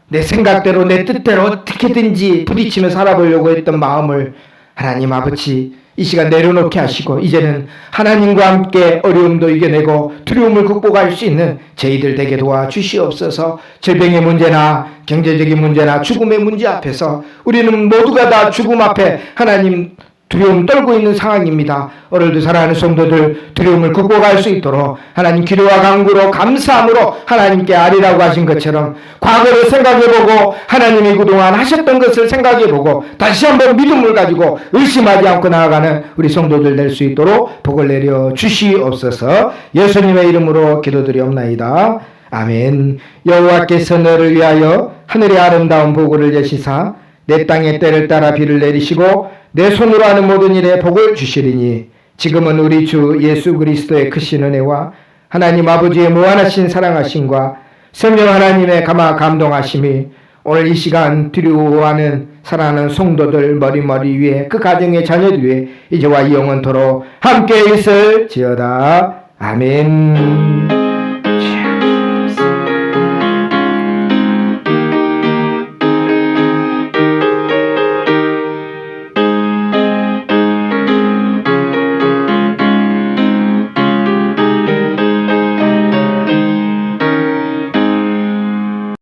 Speaker 2: 내 생각대로 내 뜻대로 어떻게든지 부딪히며 살아보려고 했던 마음을 하나님 아버지 이 시간 내려놓게 하시고 이제는 하나님과 함께 어려움도 이겨내고 두려움을 극복할 수 있는 저희들 되게 도와주시옵소서. 질병의 문제나 경제적인 문제나 죽음의 문제 앞에서 우리는 모두가 다 죽음 앞에 하나님 두려움 떨고 있는 상황입니다. 오늘도 사랑하는 성도들 두려움을 극복할 수 있도록 하나님 기도와 간구로 감사함으로 하나님께 아리라고 하신 것처럼 과거를 생각해보고 하나님이 그동안 하셨던 것을 생각해보고 다시 한번 믿음을 가지고 의심하지 않고 나아가는 우리 성도들 될 수 있도록 복을 내려 주시옵소서. 예수님의 이름으로 기도드리옵나이다. 아멘. 여호와께서 너를 위하여 하늘의 아름다운 보고를 여시사 내 땅의 때를 따라 비를 내리시고 내 손으로 하는 모든 일에 복을 주시리니 지금은 우리 주 예수 그리스도의 크신 은혜와 하나님 아버지의 무한하신 사랑하심과 성령 하나님의 감동하심이 오늘 이 시간 두려워하는 사랑하는 성도들 머리 위에 그 가정의 자녀들 위에 이제와 영원토록 함께 있을지어다. 아멘.